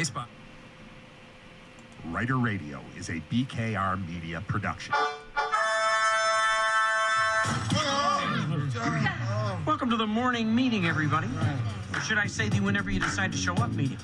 Spot. RITER Radio is a BKR media production. Welcome to the morning meeting, everybody. Or should I say the whenever you decide to show up meeting?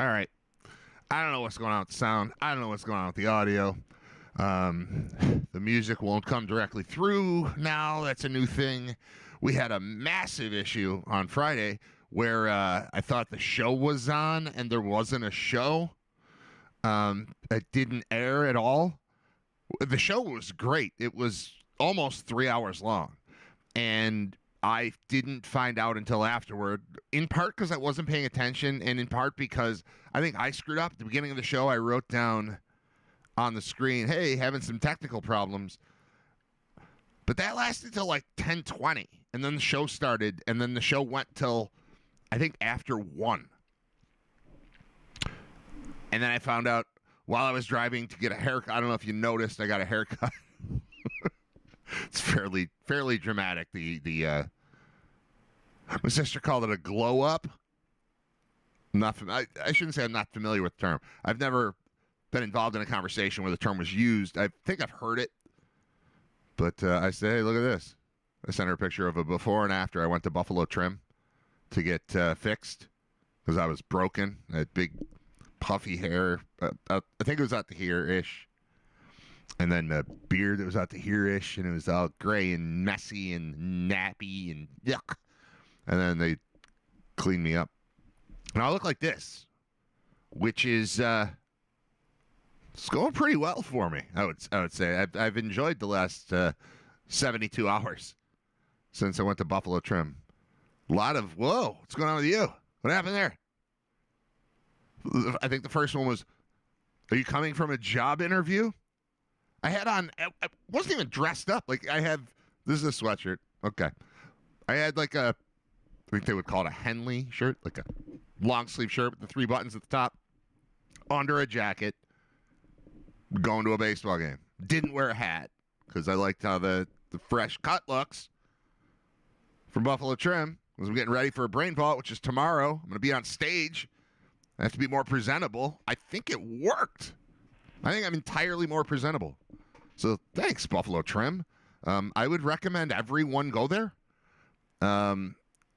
All right. I don't know what's going on with the sound. I don't know what's going on with the audio. The music won't come directly through now. That's a new thing. We had a massive issue on Friday where I thought the show was on and there wasn't a show. It didn't air at all. The show was great. It was almost 3 hours long. And I didn't find out until afterward, in part because I wasn't paying attention, and in part because I think I screwed up. At the beginning of the show, I wrote down on the screen, hey, having some technical problems. But that lasted till like 10:20, and then the show started, and then the show went till, I think, after 1. And then I found out while I was driving to get a haircut. I don't know if you noticed, I got a haircut. It's fairly dramatic. My sister called it a glow up. I shouldn't say I'm not familiar with the term. I've never been involved in a conversation where the term was used. I think I've heard it, but I said, "Hey, look at this." I sent her a picture of a before and after. I went to Buffalo Trim to get fixed because I was broken. I had big puffy hair. I think it was out to here-ish. And then the beard that was out to here-ish, and it was all gray and messy and nappy and yuck. And then they cleaned me up. And I look like this, which is it's going pretty well for me, I would say. I've enjoyed the last 72 hours since I went to Buffalo Trim. A lot of, whoa, what's going on with you? What happened there? I think the first one was, are you coming from a job interview? I had on, I wasn't even dressed up. Like this is a sweatshirt. Okay. I had like I think they would call it a Henley shirt, like a long sleeve shirt with the 3 buttons at the top, under a jacket, going to a baseball game. Didn't wear a hat because I liked how the fresh cut looks from Buffalo Trim. Because I'm getting ready for a brain vault, which is tomorrow. I'm going to be on stage. I have to be more presentable. I think it worked. I think I'm entirely more presentable. So thanks, Buffalo Trim. I would recommend everyone go there.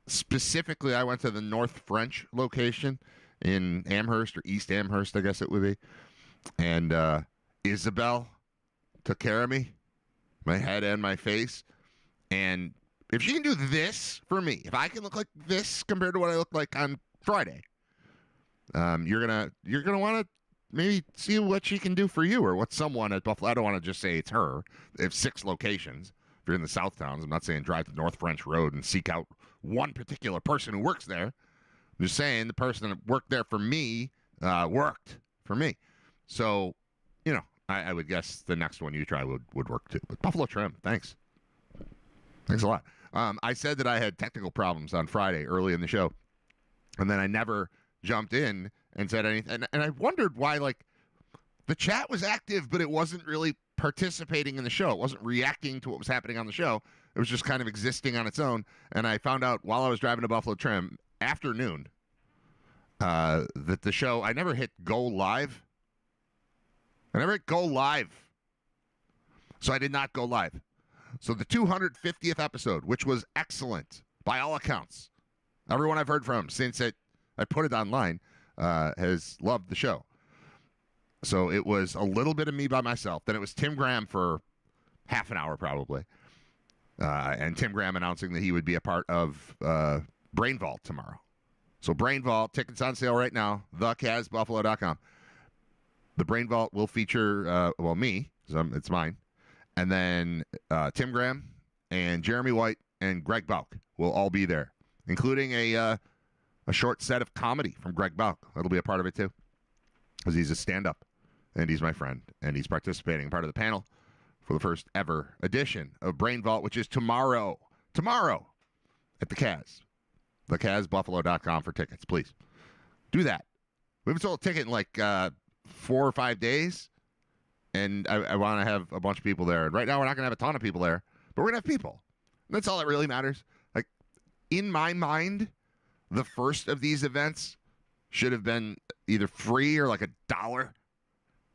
Specifically, I went to the North French location in Amherst, or East Amherst, I guess it would be. And Isabel took care of me, my head and my face. And if she can do this for me, if I can look like this compared to what I looked like on Friday, you're gonna want to maybe see what she can do for you, or what someone at Buffalo. I don't want to just say it's her. They have 6 locations. If you're in the South Towns, I'm not saying drive to North French Road and seek out one particular person who works there. I'm just saying the person that worked there for me worked for me. So, I would guess the next one you try would work too. But Buffalo Trim, thanks. Thanks a lot. I said that I had technical problems on Friday early in the show, and then I never jumped in and said anything. And I wondered why, the chat was active, but it wasn't really participating in the show. It wasn't reacting to what was happening on the show. It was just kind of existing on its own. And I found out while I was driving to Buffalo Trim, afternoon, that the show, I never hit go live. So I did not go live. So the 250th episode, which was excellent by all accounts, everyone I've heard from since I put it online has loved the show. So it was a little bit of me by myself. Then it was Tim Graham for half an hour probably. And Tim Graham announcing that he would be a part of Brain Vault tomorrow. So Brain Vault, tickets on sale right now, thecazbuffalo.com. The Brain Vault will feature, me, so it's mine, and then Tim Graham and Jeremy White and Greg Bauk will all be there, including a short set of comedy from Greg Bauk. That'll be a part of it too, because he's a stand-up, and he's my friend, and he's participating, part of the panel for the first ever edition of Brain Vault, which is tomorrow at the Kaz. thecazbuffalo.com for tickets, please. Do that. We haven't sold a ticket in like 4 or 5 days, and I want to have a bunch of people there. And right now, we're not going to have a ton of people there, but we're going to have people. And that's all that really matters. Like, in my mind, the first of these events should have been either free or like $1.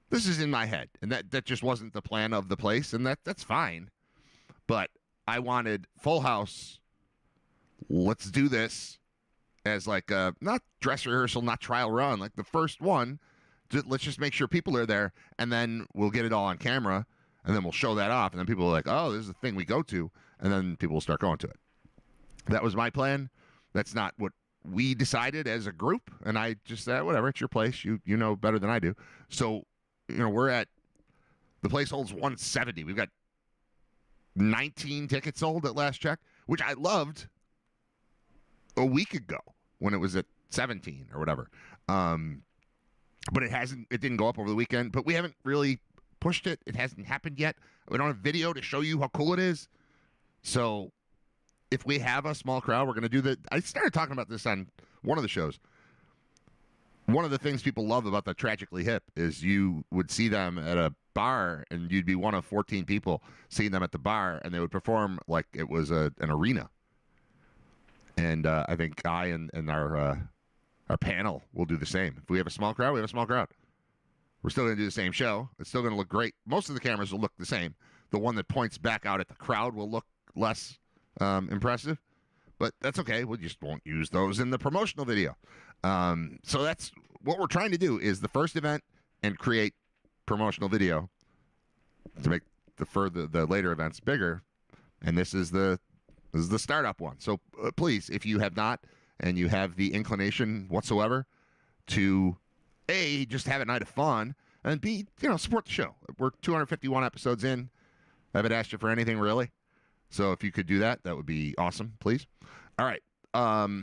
This is in my head, and that just wasn't the plan of the place, and that's fine. But I wanted full house. Let's do this as like a, not dress rehearsal, not trial run, like the first one. Let's just make sure people are there, and then we'll get it all on camera, and then we'll show that off, and then people are like, oh, this is the thing we go to, and then people will start going to it. That was my plan. That's not what we decided as a group, and I just said, whatever, it's your place. You know better than I do. So, we're at, the place holds 170. We've got 19 tickets sold at last check, which I loved a week ago when it was at 17 or whatever. But it didn't go up over the weekend, but we haven't really pushed it. It hasn't happened yet. We don't have video to show you how cool it is. So if we have a small crowd, we're going to do that. I started talking about this on one of the shows. One of the things people love about the Tragically Hip is you would see them at a bar, and you'd be one of 14 people seeing them at the bar, and they would perform like it was an arena. And I think I and our panel will do the same. If we have a small crowd, we have a small crowd. We're still going to do the same show. It's still going to look great. Most of the cameras will look the same. The one that points back out at the crowd will look less impressive, but that's okay. We just won't use those in the promotional video. So that's what we're trying to do, is the first event and create promotional video to make the later events bigger. And this is the startup one. So please, if you have not, and you have the inclination whatsoever to A, just have a night of fun, and B, support the show. We're 251 episodes in. I haven't asked you for anything really. So if you could do that, that would be awesome, please. All right. Oh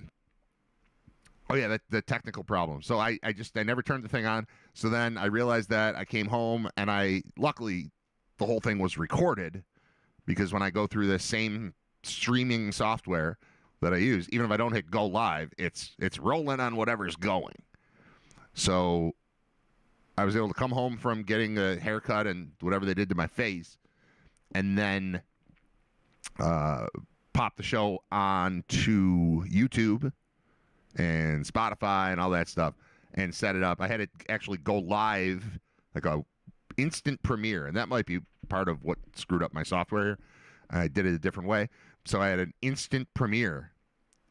yeah, the technical problem. So I never turned the thing on. So then I realized that. I came home, and luckily the whole thing was recorded, because when I go through the same streaming software that I use, even if I don't hit go live, it's rolling on whatever's going. So I was able to come home from getting a haircut and whatever they did to my face, and then pop the show on to YouTube and Spotify and all that stuff, and set it up. I had it actually go live, like a instant premiere, and that might be part of what screwed up my software. I did it a different way. So I had an instant premiere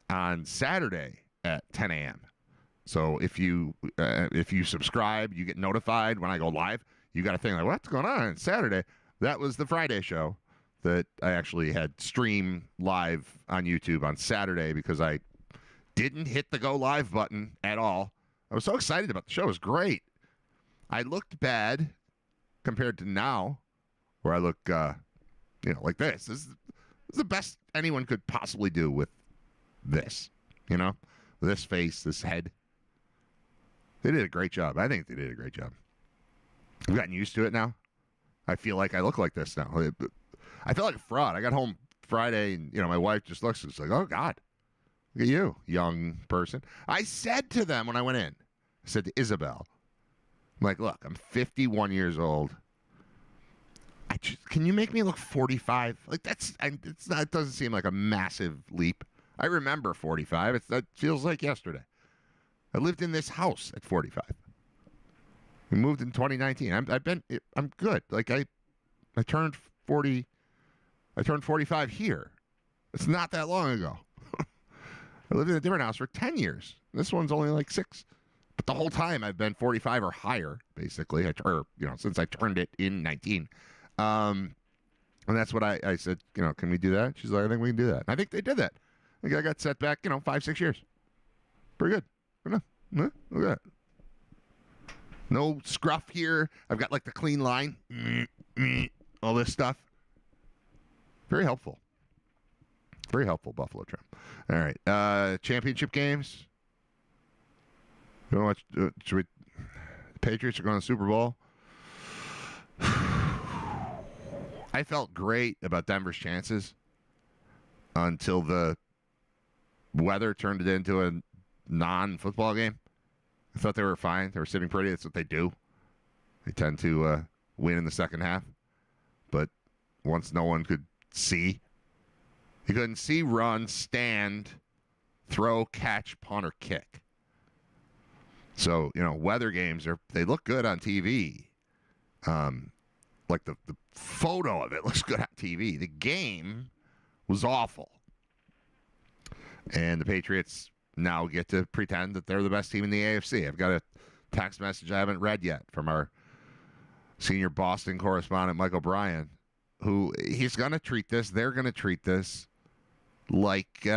on Saturday at 10 a.m. So if you subscribe, you get notified when I go live. You got a thing like, what's going on? It's Saturday. That was the Friday show that I actually had stream live on YouTube on Saturday, because I didn't hit the go live button at all. I was so excited about the show. It was great. I looked bad compared to now, where I look, like this. This is the best anyone could possibly do with this, this face, this head. They did a great job. I think they did a great job. I've gotten used to it now. I feel like I look like this now. I feel like a fraud. I got home Friday, and my wife just looks, it's like, oh God, look at you, young person. I said to them when I went in, I said to Isabel, I'm like, look, I'm 51 years old. Can you make me look 45? Like, it doesn't seem like a massive leap. I remember 45. That feels like yesterday. I lived in this house at 45. We moved in 2019. I'm good. Like, I turned 40. I turned 45 here. It's not that long ago. I lived in a different house for 10 years. This one's only like 6. But the whole time I've been 45 or higher, basically, since I turned it in 19. And that's what I said, can we do that? She's like, I think we can do that. I think they did that. I think I got set back, 5-6 years. Pretty good. Look at that. No scruff here. I've got like the clean line. All this stuff. Very helpful. Very helpful, Buffalo trim. All right. Championship games. You know what? The Patriots are going to the Super Bowl. I felt great about Denver's chances until the weather turned it into a non-football game. I thought they were fine. They were sitting pretty. That's what they do. They tend to win in the second half. But once no one could see, you couldn't see, run, stand, throw, catch, punt, or kick. So, weather games, they look good on TV. Like the photo of it looks good on TV. The game was awful. And the Patriots now get to pretend that they're the best team in the AFC. I've got a text message I haven't read yet from our senior Boston correspondent, Michael Bryan, who he's going to treat this, they're going to treat this like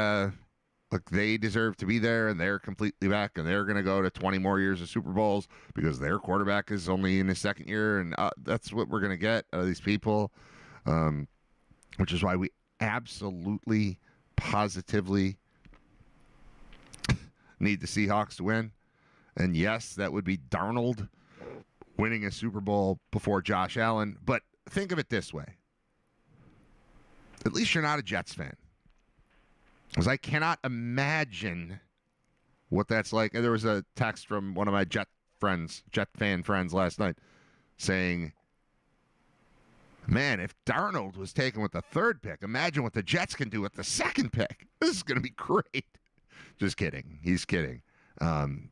they deserve to be there and they're completely back and they're going to go to 20 more years of Super Bowls because their quarterback is only in his second year. And that's what we're going to get out of these people, which is why we absolutely, positively need the Seahawks to win. And yes, that would be Darnold winning a Super Bowl before Josh Allen. But think of it this way. At least you're not a Jets fan. Because I cannot imagine what that's like. There was a text from one of my Jet fan friends last night saying, man, if Darnold was taken with the third pick, imagine what the Jets can do with the second pick. This is going to be great. Just kidding. He's kidding.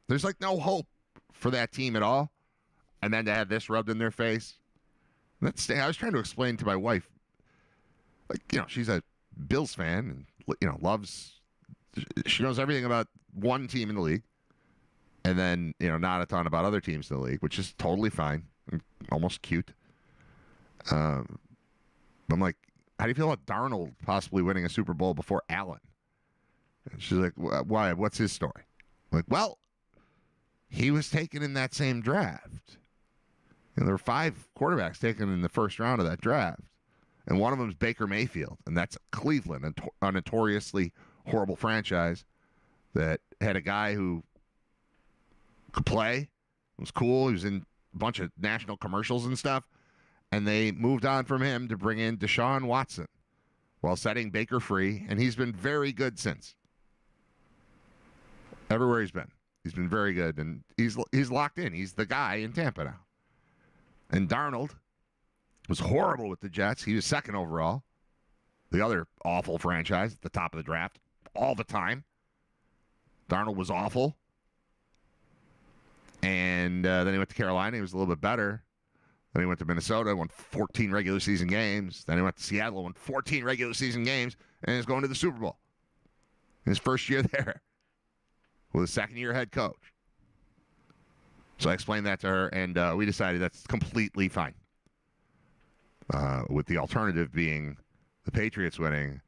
There's like no hope for that team at all. And then to have this rubbed in their face. I was trying to explain to my wife, she's a Bills fan and, she knows everything about one team in the league. And then, not a ton about other teams in the league, which is totally fine. Almost cute. I'm like, how do you feel about Darnold possibly winning a Super Bowl before Allen? And she's like, why? What's his story? I'm like, well, he was taken in that same draft. And there were 5 quarterbacks taken in the first round of that draft. And one of them is Baker Mayfield. And that's Cleveland, a notoriously horrible franchise that had a guy who could play, was cool. He was in a bunch of national commercials and stuff. And they moved on from him to bring in Deshaun Watson while setting Baker free. And he's been very good since. Everywhere he's been very good. And he's locked in. He's the guy in Tampa now. And Darnold was horrible with the Jets. He was second overall. The other awful franchise at the top of the draft all the time. Darnold was awful. And then he went to Carolina. He was a little bit better. Then he went to Minnesota, won 14 regular season games. Then he went to Seattle, won 14 regular season games, and is going to the Super Bowl. His first year there with a second-year head coach. So I explained that to her, and we decided that's completely fine. With the alternative being the Patriots winning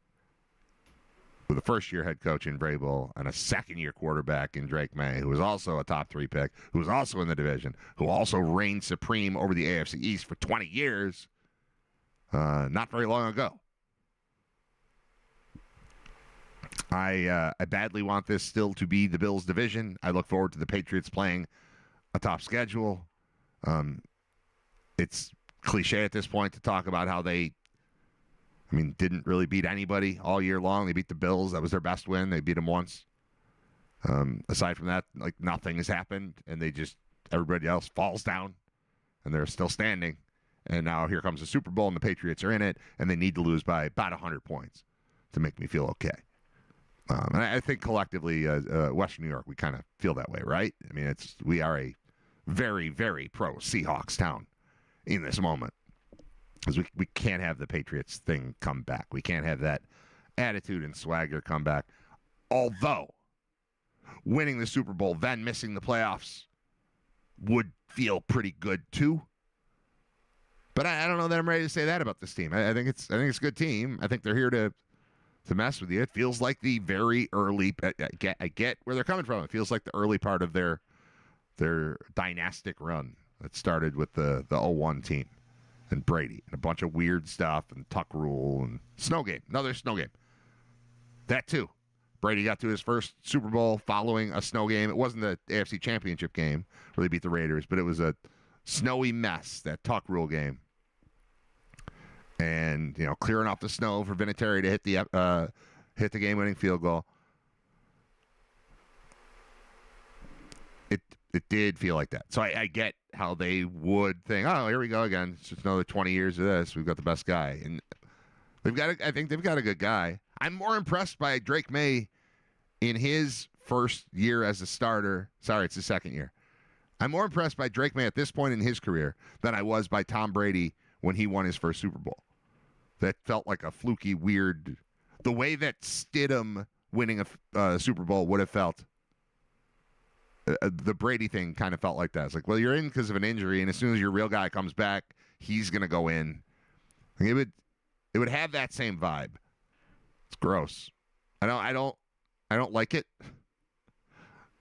with a first-year head coach in Vrabel and a second-year quarterback in Drake May, who was also a top 3 pick, who was also in the division, who also reigned supreme over the AFC East for 20 years, not very long ago. I badly want this still to be the Bills' division. I look forward to the Patriots playing a top schedule. It's cliche at this point to talk about how they, didn't really beat anybody all year long. They beat the Bills. That was their best win. They beat them once. Aside from that, nothing has happened, and everybody else falls down, and they're still standing. And now here comes the Super Bowl, and the Patriots are in it, and they need to lose by about 100 points to make me feel okay. And I think collectively, Western New York, we kind of feel that way, right? We are a very, very pro Seahawks town in this moment. Because we can't have the Patriots thing come back. We can't have that attitude and swagger come back. Although, winning the Super Bowl, then missing the playoffs would feel pretty good too. But I don't know that I'm ready to say that about this team. I think it's a good team. I think they're here to mess with you. It feels like the very early. I get where they're coming from. It feels like the early part of their dynastic run that started with the 01 team and Brady and a bunch of weird stuff and Tuck Rule and snow game. Another snow game. That too. Brady got to his first Super Bowl following a snow game. It wasn't the AFC Championship game where they beat the Raiders, but it was a snowy mess, that Tuck Rule game. And, clearing off the snow for Vinatieri to hit the game-winning field goal. It did feel like that. So I get how they would think, oh, here we go again. It's just another 20 years of this. We've got the best guy. And I think they've got a good guy. I'm more impressed by Drake May in his first year as a starter. Sorry, it's his second year. I'm more impressed by Drake May at this point in his career than I was by Tom Brady when he won his first Super Bowl. That felt like a fluky, weird... The way that Stidham winning a Super Bowl would have felt, the Brady thing kind of felt like that. It's like, well, you're in because of an injury, and as soon as your real guy comes back, he's going to go in. It would have that same vibe. It's gross. I don't like it.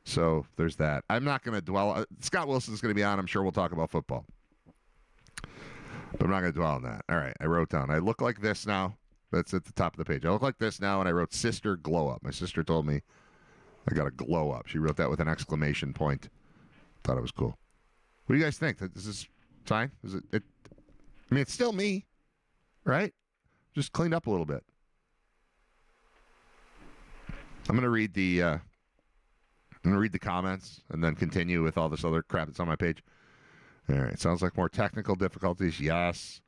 So there's that. I'm not going to dwell. Scott Wilson's going to be on. I'm sure we'll talk about football. But I'm not going to dwell on that. All right. I wrote down. I look like this now. That's at the top of the page. I look like this now, and I wrote sister glow up. My sister told me I got a glow up. She wrote that with an exclamation point. Thought it was cool. What do you guys think? Is this fine? Is it? I mean, it's still me, right? Just cleaned up a little bit. I'm gonna read the comments and then continue with all this other crap that's on my page. All right. Sounds like more technical difficulties. Yes.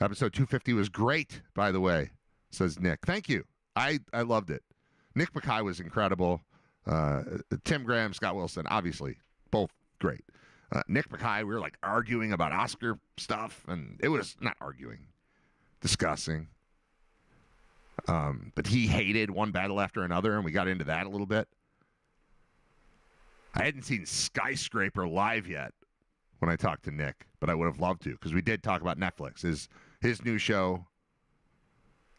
Episode 250 was great, by the way, says Nick. Thank you. I loved it. Nick Mackay was incredible. Tim Graham, Scott Wilson, obviously, both great. Nick Mackay, we were like arguing about Oscar stuff, and it was not arguing, discussing. But he hated one battle after another, and we got into that a little bit. I hadn't seen Skyscraper live yet when I talked to Nick, but I would have loved to, because we did talk about Netflix. His new show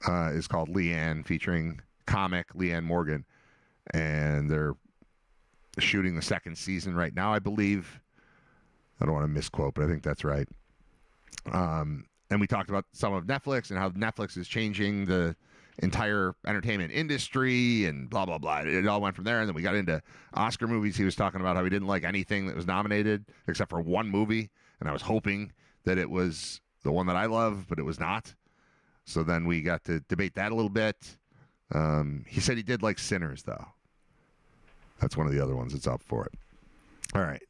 is called Leanne, featuring comic Leanne Morgan, and they're shooting the second season right now, I believe. I don't want to misquote, but I think that's right. And we talked about some of Netflix and how Netflix is changing the entire entertainment industry and blah, blah, blah. It all went from there, and then we got into Oscar movies. He was talking about how he didn't like anything that was nominated except for one movie, and I was hoping that it was the one that I love, but it was not. So then we got to debate that a little bit. He said he did like Sinners, though. That's one of the other ones that's up for it. All right.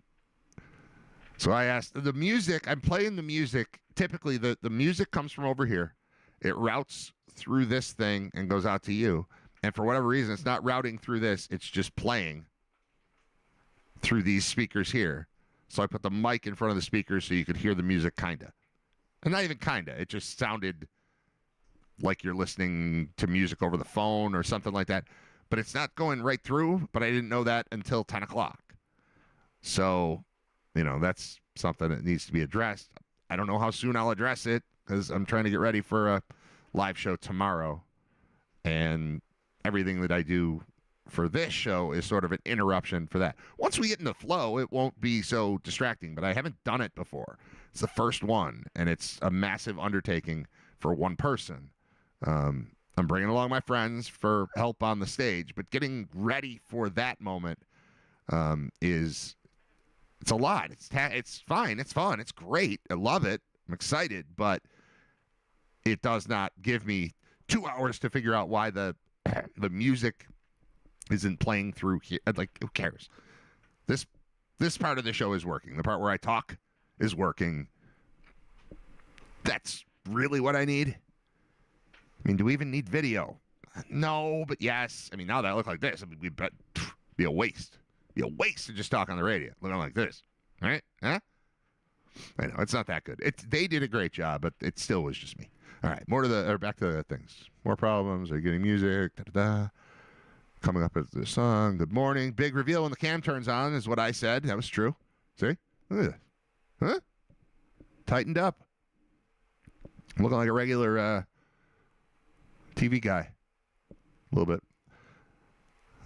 So I asked, the music, I'm playing the music. Typically, the music comes from over here. It routes through this thing and goes out to you. And for whatever reason, it's not routing through this. It's just playing through these speakers here. So I put the mic in front of the speakers so you could hear the music, kind of. And not even kind of. It just sounded like you're listening to music over the phone or something like that. But it's not going right through, but I didn't know that until 10 o'clock. So, that's something that needs to be addressed. I don't know how soon I'll address it, because I'm trying to get ready for a live show tomorrow. And everything that I do for this show is sort of an interruption for that. Once we get in the flow, it won't be so distracting, but I haven't done it before. It's the first one, and it's a massive undertaking for one person. I'm bringing along my friends for help on the stage, but getting ready for that moment it's a lot. It's fine. It's fun. It's great. I love it. I'm excited, but it does not give me 2 hours to figure out why the music isn't playing through here. Like, who cares? This part of the show is working. The part where I talk is working. That's really what I need. I mean, do we even need video? No, but yes. I mean, now that I look like this, it'd be a waste. Be a waste to just talk on the radio looking like this, right? Huh? I know it's not that good. They did a great job, but it still was just me. All right, back to the things. More problems. Are you getting music? Da-da-da. Coming up with the song. Good morning. Big reveal when the cam turns on is what I said. That was true. See? Look at this. Huh? Tightened up. Looking like a regular TV guy. A little bit.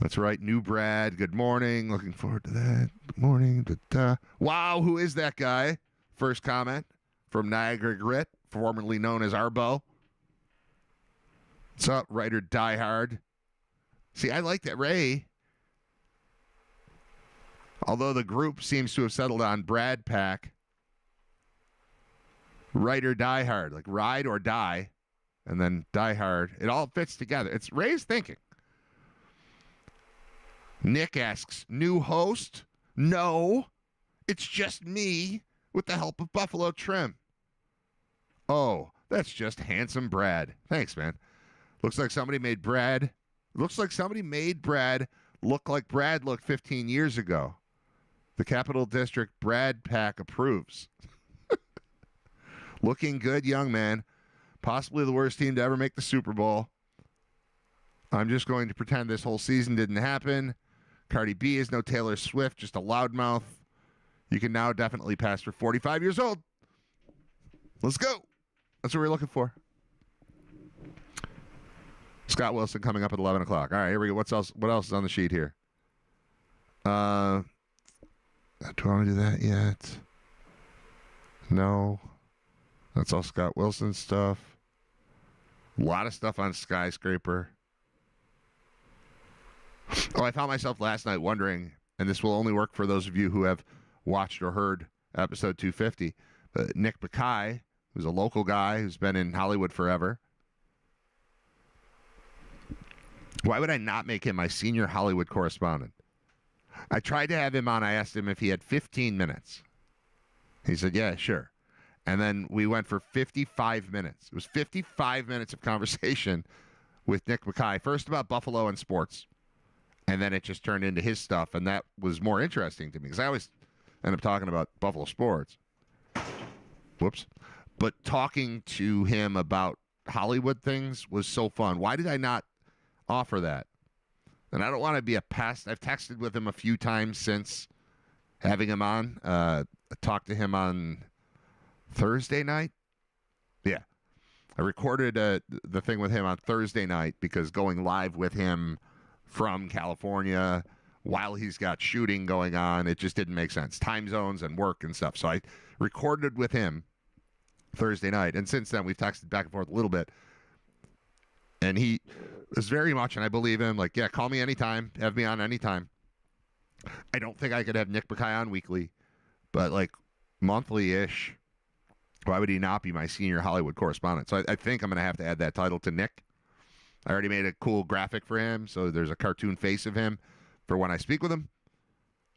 That's right. New Brad. Good morning. Looking forward to that. Good morning. Da-da. Wow, who is that guy? First comment from Niagara Grit, formerly known as Arbo. What's up, writer Die Hard? See, I like that. Ray. Although the group seems to have settled on Brad Pack. Writer Die Hard. Like ride or die. And then Die Hard. It all fits together. It's Ray's thinking. Nick asks, new host? No. It's just me with the help of Buffalo Trim. Oh, that's just handsome Brad. Thanks, man. Looks like somebody made Brad look like Brad looked 15 years ago. The Capital District Brad Pack approves. Looking good, young man. Possibly the worst team to ever make the Super Bowl. I'm just going to pretend this whole season didn't happen. Cardi B is no Taylor Swift, just a loudmouth. You can now definitely pass for 45 years old. Let's go. That's what we're looking for. Scott Wilson coming up at 11 o'clock. All right, here we go. What else is on the sheet here? Do I want to do that yet? No. That's all Scott Wilson stuff. A lot of stuff on Skyscraper. Oh, I found myself last night wondering, and this will only work for those of you who have watched or heard episode 250, but Nick Bakay, who's a local guy who's been in Hollywood forever. Why would I not make him my senior Hollywood correspondent? I tried to have him on. I asked him if he had 15 minutes. He said, yeah, sure. And then we went for 55 minutes. It was 55 minutes of conversation with Nick Bakay, first about Buffalo and sports. And then it just turned into his stuff, and that was more interesting to me because I always end up talking about Buffalo sports. Whoops. But talking to him about Hollywood things was so fun. Why did I not offer that? And I don't want to be a pest. I've texted with him a few times since having him on. I talked to him on Thursday night. Yeah. I recorded the thing with him on Thursday night because going live with him from California while he's got shooting going on, it just didn't make sense. Time zones and work and stuff. So I recorded with him Thursday night. And since then, we've texted back and forth a little bit. And he is very much, and I believe him, like, yeah, call me anytime. Have me on anytime. I don't think I could have Nick Bakay on weekly, but like monthly-ish. Why would he not be my senior Hollywood correspondent? So I think I'm going to have to add that title to Nick. I already made a cool graphic for him, so there's a cartoon face of him for when I speak with him.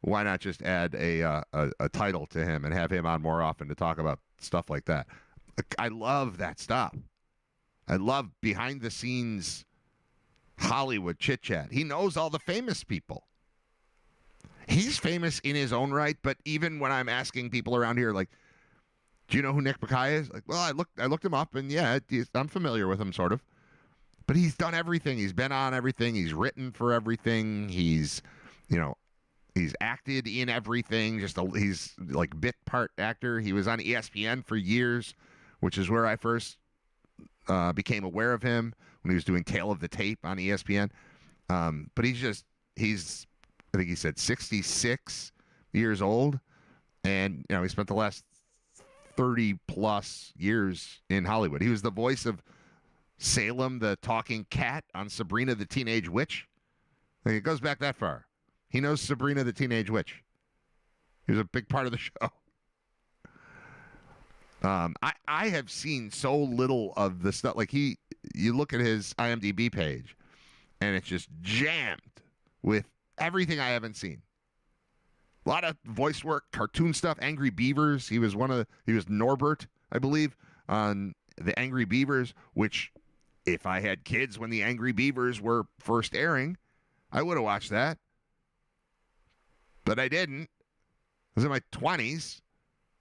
Why not just add a title to him and have him on more often to talk about stuff like that? I love that stuff. I love behind-the-scenes Hollywood chit-chat. He knows all the famous people. He's famous in his own right, but even when I'm asking people around here, like, do you know who Nick Bakay is? Like, well, I looked him up, and yeah, I'm familiar with him, sort of. But he's done everything. He's been on everything. He's written for everything. He's acted in everything. He's like bit part actor. He was on ESPN for years, which is where I first became aware of him when he was doing Tale of the Tape on ESPN. But he's I think he said 66 years old, and he spent the last 30 plus years in Hollywood. He was the voice of Salem the talking cat on Sabrina the Teenage Witch. I think it goes back that far. He knows Sabrina the Teenage Witch. He was a big part of the show. I have seen so little of the stuff. Like you look at his IMDb page, and it's just jammed with everything I haven't seen. A lot of voice work, cartoon stuff, Angry Beavers. He was Norbert, I believe, on the Angry Beavers, which if I had kids when the Angry Beavers were first airing, I would have watched that. But I didn't. I was in my 20s.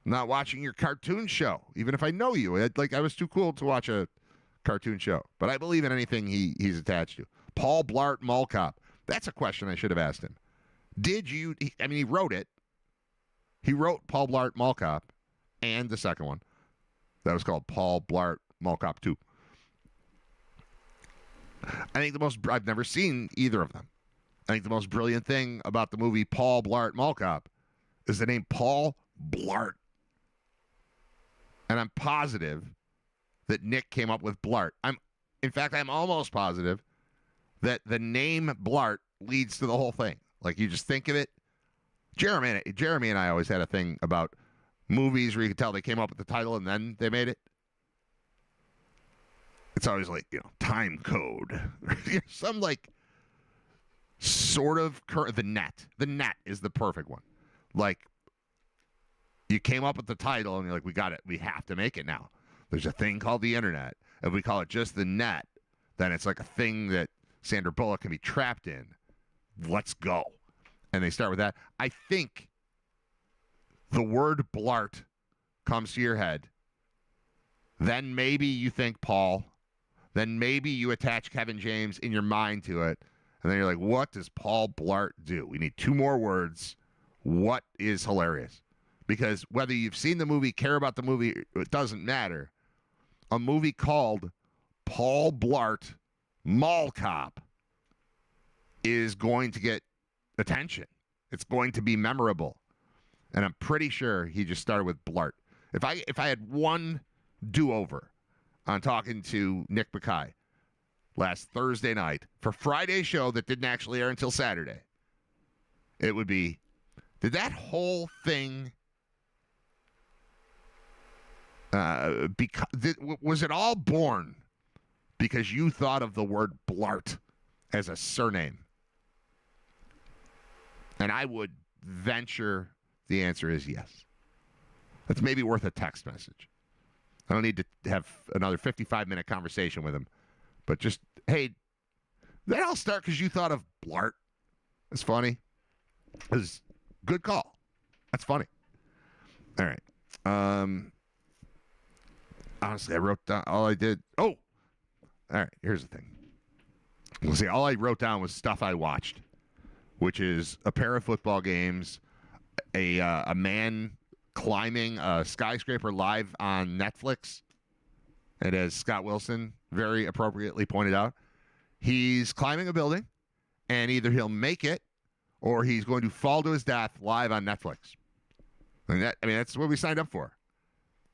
I'm not watching your cartoon show, even if I know you. I was too cool to watch a cartoon show. But I believe in anything he's attached to. Paul Blart Mall Cop. That's a question I should have asked him. He wrote it. He wrote Paul Blart Mall Cop and the second one. That was called Paul Blart Mall Cop 2. I think I've never seen either of them. I think the most brilliant thing about the movie Paul Blart Mall Cop is the name Paul Blart. And I'm positive that Nick came up with Blart. In fact, I'm almost positive that the name Blart leads to the whole thing. Like, you just think of it. Jeremy and I always had a thing about movies where you could tell they came up with the title and then they made it. It's always like, time code. Some like sort of the net. The net is the perfect one. Like, you came up with the title and you're like, we got it. We have to make it now. There's a thing called the internet. If we call it just the net, then it's like a thing that Sandra Bullock can be trapped in. Let's go. And they start with that. I think the word Blart comes to your head. Then maybe you think Paul. Then maybe you attach Kevin James in your mind to it. And then you're like, what does Paul Blart do? We need two more words. What is hilarious? Because whether you've seen the movie, care about the movie, it doesn't matter. A movie called Paul Blart Mall Cop is going to get attention. It's going to be memorable. And I'm pretty sure he just started with Blart. If I had one do-over on talking to Nick Bakay last Thursday night for Friday's show that didn't actually air until Saturday, it would be, did that whole thing, was it all born because you thought of the word Blart as a surname? And I would venture the answer is yes. That's maybe worth a text message. I don't need to have another 55-minute conversation with him. But just, hey, that all start because you thought of Blart. That's funny. It was good call. That's funny. All right. Honestly, I wrote down all I did. Oh, all right. Here's the thing. We'll see. All I wrote down was stuff I watched, which is a pair of football games, a man climbing a skyscraper live on Netflix. And as Scott Wilson very appropriately pointed out, he's climbing a building, and either he'll make it or he's going to fall to his death live on Netflix. And that's what we signed up for.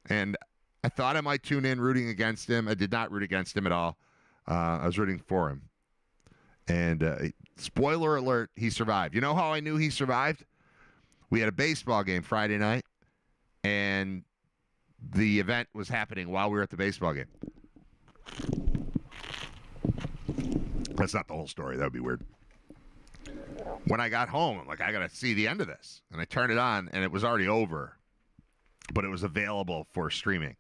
And I thought I might tune in rooting against him. I did not root against him at all. I was rooting for him. And spoiler alert, he survived. You know how I knew he survived? We had a baseball game Friday night, and the event was happening while we were at the baseball game. That's not the whole story. That would be weird. When I got home, I'm like, I got to see the end of this. And I turned it on, and it was already over, but it was available for streaming.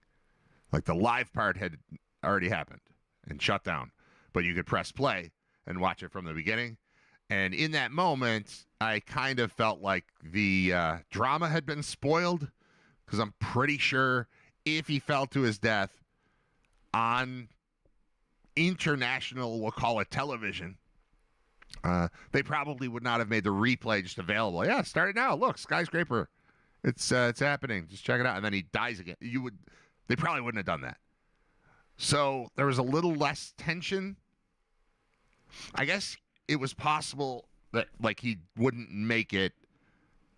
Like, the live part had already happened and shut down, but you could press play and watch it from the beginning. And in that moment, I kind of felt like the drama had been spoiled, because I'm pretty sure if he fell to his death on international, we'll call it television, they probably would not have made the replay just available. Yeah, start it now. Look, skyscraper. It's happening. Just check it out. And then he dies again. They probably wouldn't have done that. So there was a little less tension. I guess it was possible that, like, he wouldn't make it,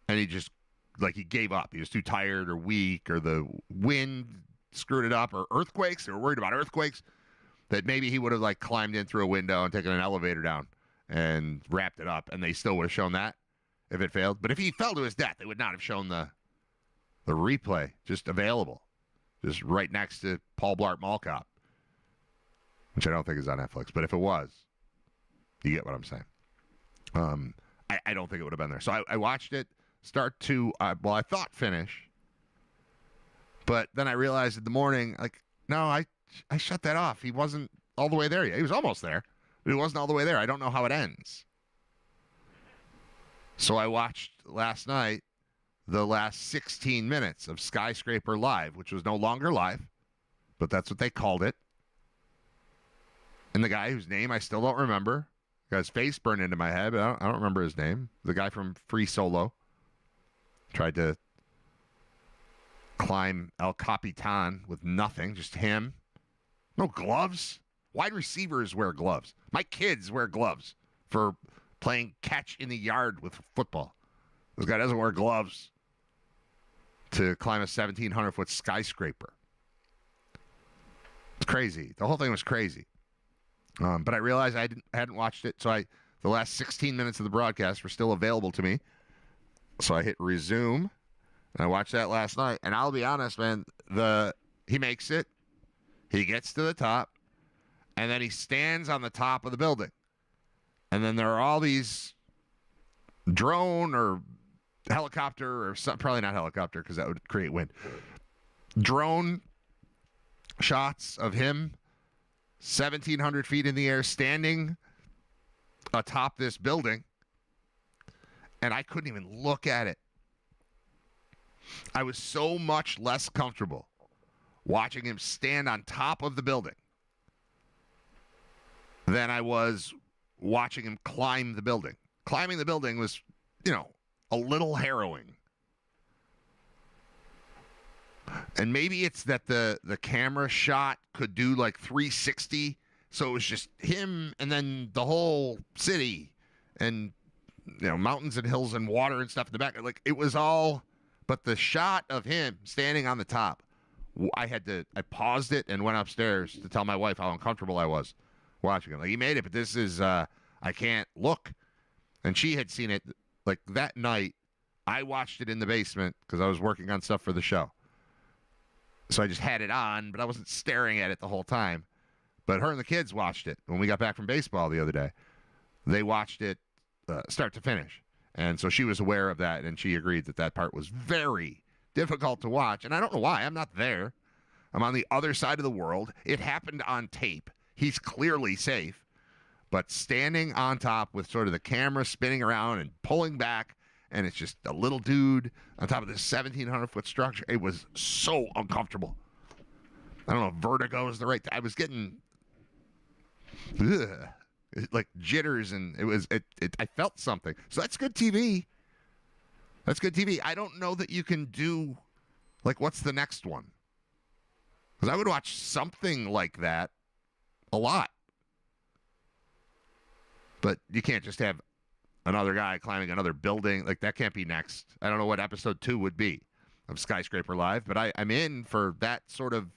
and he just, like, he gave up. He was too tired or weak, or the wind screwed it up, or earthquakes. They were worried about earthquakes, that maybe he would have, like, climbed in through a window and taken an elevator down and wrapped it up, and they still would have shown that if it failed. But if he fell to his death, they would not have shown the replay just available, just right next to Paul Blart Mall Cop, which I don't think is on Netflix. But if it was, you get what I'm saying. I don't think it would have been there. So I watched it start to, I thought finish. But then I realized in the morning, like, no, I shut that off. He wasn't all the way there yet. He was almost there, but he wasn't all the way there. I don't know how it ends. So I watched last night the last 16 minutes of Skyscraper Live, which was no longer live, but that's what they called it. And the guy whose name I still don't remember, got his face burned into my head, but I don't remember his name. The guy from Free Solo tried to climb El Capitan with nothing, just him. No gloves. Wide receivers wear gloves. My kids wear gloves for playing catch in the yard with football. This guy doesn't wear gloves to climb a 1,700-foot skyscraper. It's crazy. The whole thing was crazy. But I realized I hadn't watched it, so the last 16 minutes of the broadcast were still available to me. So I hit resume, and I watched that last night. And I'll be honest, man, he makes it. He gets to the top, and then he stands on the top of the building. And then there are all these drone or helicopter or probably not helicopter because that would create wind. Drone shots of him 1,700 feet in the air standing atop this building. And I couldn't even look at it. I was so much less comfortable watching him stand on top of the building than I was watching him climb the building. Climbing the building was, a little harrowing. And maybe it's that the camera shot could do like 360, so it was just him and then the whole city and mountains and hills and water and stuff in the back. Like it was all, but the shot of him standing on the top, I paused it and went upstairs to tell my wife how uncomfortable I was watching him. Like he made it, but this is I can't look. And she had seen it like that night. I watched it in the basement because I was working on stuff for the show. So I just had it on, but I wasn't staring at it the whole time. But her and the kids watched it when we got back from baseball the other day. They watched it start to finish. And so she was aware of that, and she agreed that part was very difficult to watch. And I don't know why. I'm not there. I'm on the other side of the world. It happened on tape. He's clearly safe. But standing on top with sort of the camera spinning around and pulling back, and it's just a little dude on top of this 1,700-foot structure. It was so uncomfortable. I don't know if vertigo is the right. I was getting like jitters, and I felt something. So that's good TV. That's good TV. I don't know that you can do like what's the next one, because I would watch something like that a lot. But you can't just have another guy climbing another building. Like, that can't be next. I don't know what episode 2 would be of Skyscraper Live, but I'm in for that sort of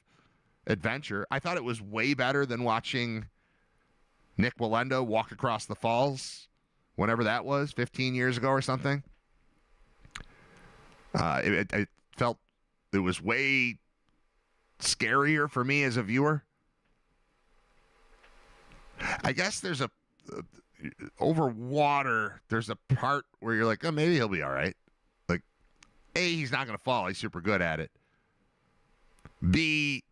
adventure. I thought it was way better than watching Nick Walendo walk across the falls, whenever that was, 15 years ago or something. I felt it was way scarier for me as a viewer. I guess there's over water, there's a part where you're like, oh, maybe he'll be all right. Like, A, he's not going to fall. He's super good at it. B,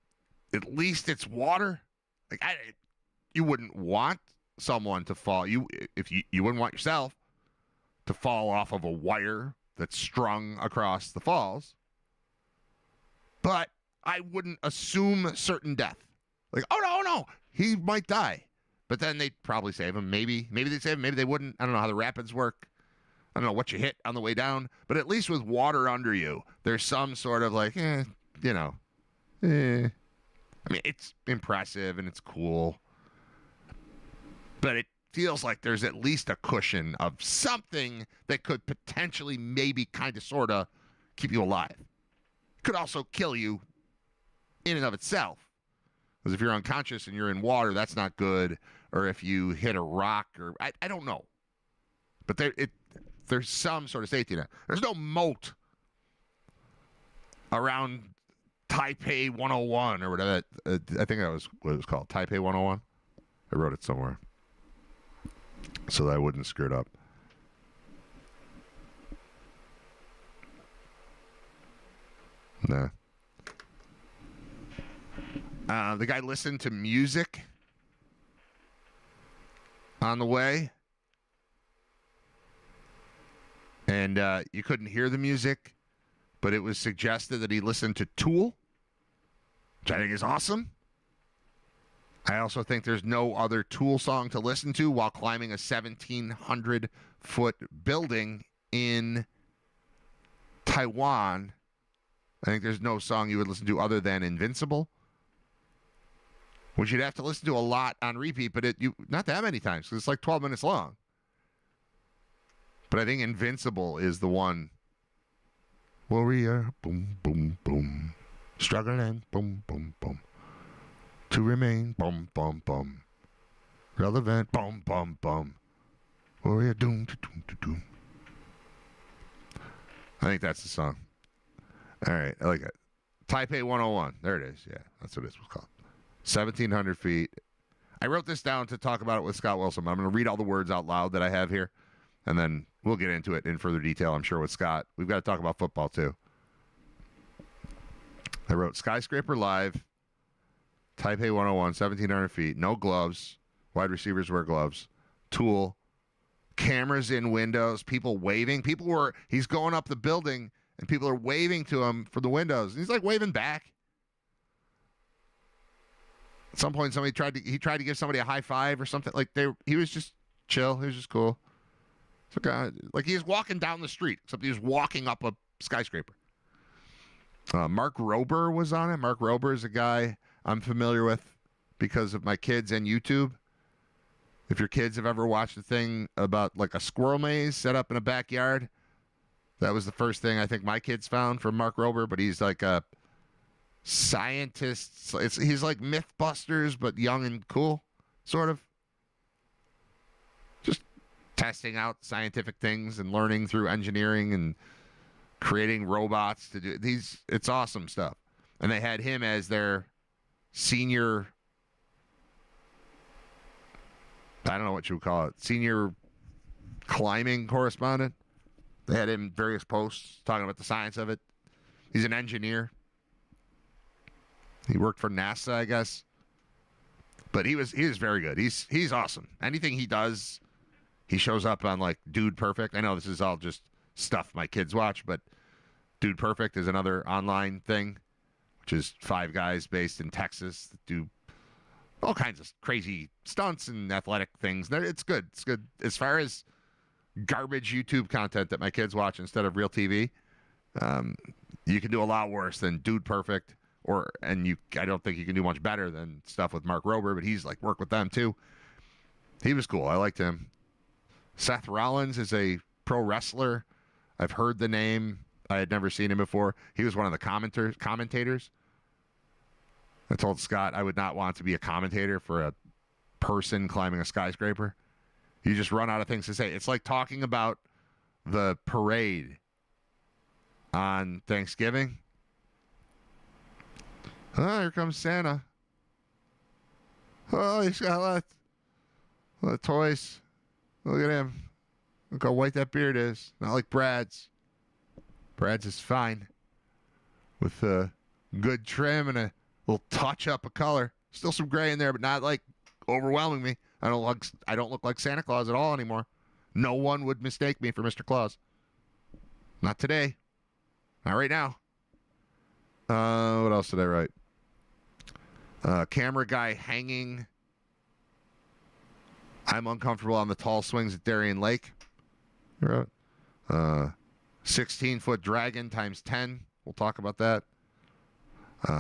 at least it's water. Like, you wouldn't want someone to fall. You wouldn't want yourself to fall off of a wire that's strung across the falls. But I wouldn't assume certain death. Like, oh, no, he might die. But then they'd probably save him. Maybe they'd save him. Maybe they wouldn't. I don't know how the rapids work. I don't know what you hit on the way down. But at least with water under you, there's some sort of like, I mean, it's impressive and it's cool. But it feels like there's at least a cushion of something that could potentially maybe kind of sort of keep you alive. Could also kill you in and of itself. Because if you're unconscious and you're in water, that's not good. Or if you hit a rock, or I don't know. But there's some sort of safety net. There's no moat around Taipei 101 or whatever. I think that was what it was called, Taipei 101. I wrote it somewhere so that I wouldn't screw it up. Nah. The guy listened to music on the way, and you couldn't hear the music, but it was suggested that he listened to Tool, which I think is awesome. I also think there's no other Tool song to listen to while climbing a 1,700-foot building in Taiwan. I think there's no song you would listen to other than Invincible, which you'd have to listen to a lot on repeat, but not that many times because it's like 12 minutes long. But I think Invincible is the one. Warrior, boom, boom, boom. Struggling, boom, boom, boom. To remain, boom, boom, boom. Relevant, boom, boom, boom. Warrior, doom, doom, doom, doom. I think that's the song. All right, I like it. Taipei 101. There it is. Yeah, that's what it was called. 1,700 feet. I wrote this down to talk about it with Scott Wilson. But I'm going to read all the words out loud that I have here, and then we'll get into it in further detail, I'm sure, with Scott. We've got to talk about football, too. I wrote Skyscraper Live, Taipei 101, 1,700 feet, no gloves. Wide receivers wear gloves. Tool. Cameras in windows. People waving. He's going up the building, and people are waving to him from the windows. And he's like waving back. At some point, somebody tried to give somebody a high five or something. Like he was just chill. He was just cool. So like he was walking down the street, except he was walking up a skyscraper. Mark Rober was on it. Mark Rober is a guy I'm familiar with because of my kids and YouTube. If your kids have ever watched a thing about like a squirrel maze set up in a backyard, that was the first thing I think my kids found from Mark Rober. But he's like a scientist. He's like Mythbusters, but young and cool, sort of. Just testing out scientific things and learning through engineering and creating robots to do these. It's awesome stuff. And they had him as their senior, I don't know what you would call it, senior climbing correspondent. They had him in various posts talking about the science of it. He's an engineer. He worked for NASA, I guess. But he was very good. He's awesome. Anything he does, he shows up on like Dude Perfect. I know this is all just stuff my kids watch, but Dude Perfect is another online thing, which is 5 guys based in Texas that do all kinds of crazy stunts and athletic things. It's good. It's good. As far as garbage YouTube content that my kids watch instead of real TV, you can do a lot worse than Dude Perfect, I don't think you can do much better than stuff with Mark Rober, but he's like worked with them too. He was cool. I liked him. Seth Rollins is a pro wrestler. I've heard the name. I had never seen him before. He was one of the commentators. I told Scott I would not want to be a commentator for a person climbing a skyscraper. You just run out of things to say. It's like talking about the parade on Thanksgiving. Oh, here comes Santa. Oh, he's got a lot of toys. Look at him. Look how white that beard is. Not like Brad's. Brad's is fine. With a good trim and a little touch up of color. Still some gray in there, but not like overwhelming me. I don't look like Santa Claus at all anymore. No one would mistake me for Mr. Claus. Not today. Not right now. What else did I write? Camera guy hanging. I'm uncomfortable on the tall swings at Darien Lake. 16-foot dragon times 10. We'll talk about that.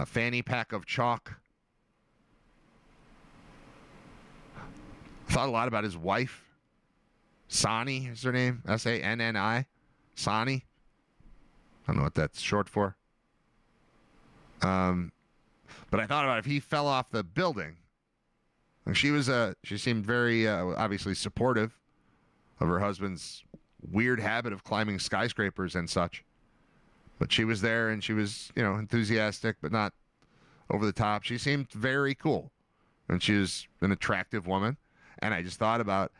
Fanny pack of chalk. Thought a lot about his wife. Sani is her name. Sanni. Sani. I don't know what that's short for. But I thought about if he fell off the building. And she seemed very obviously supportive of her husband's weird habit of climbing skyscrapers and such. But she was there and she was, enthusiastic, but not over the top. She seemed very cool. And she was an attractive woman. And I just thought about,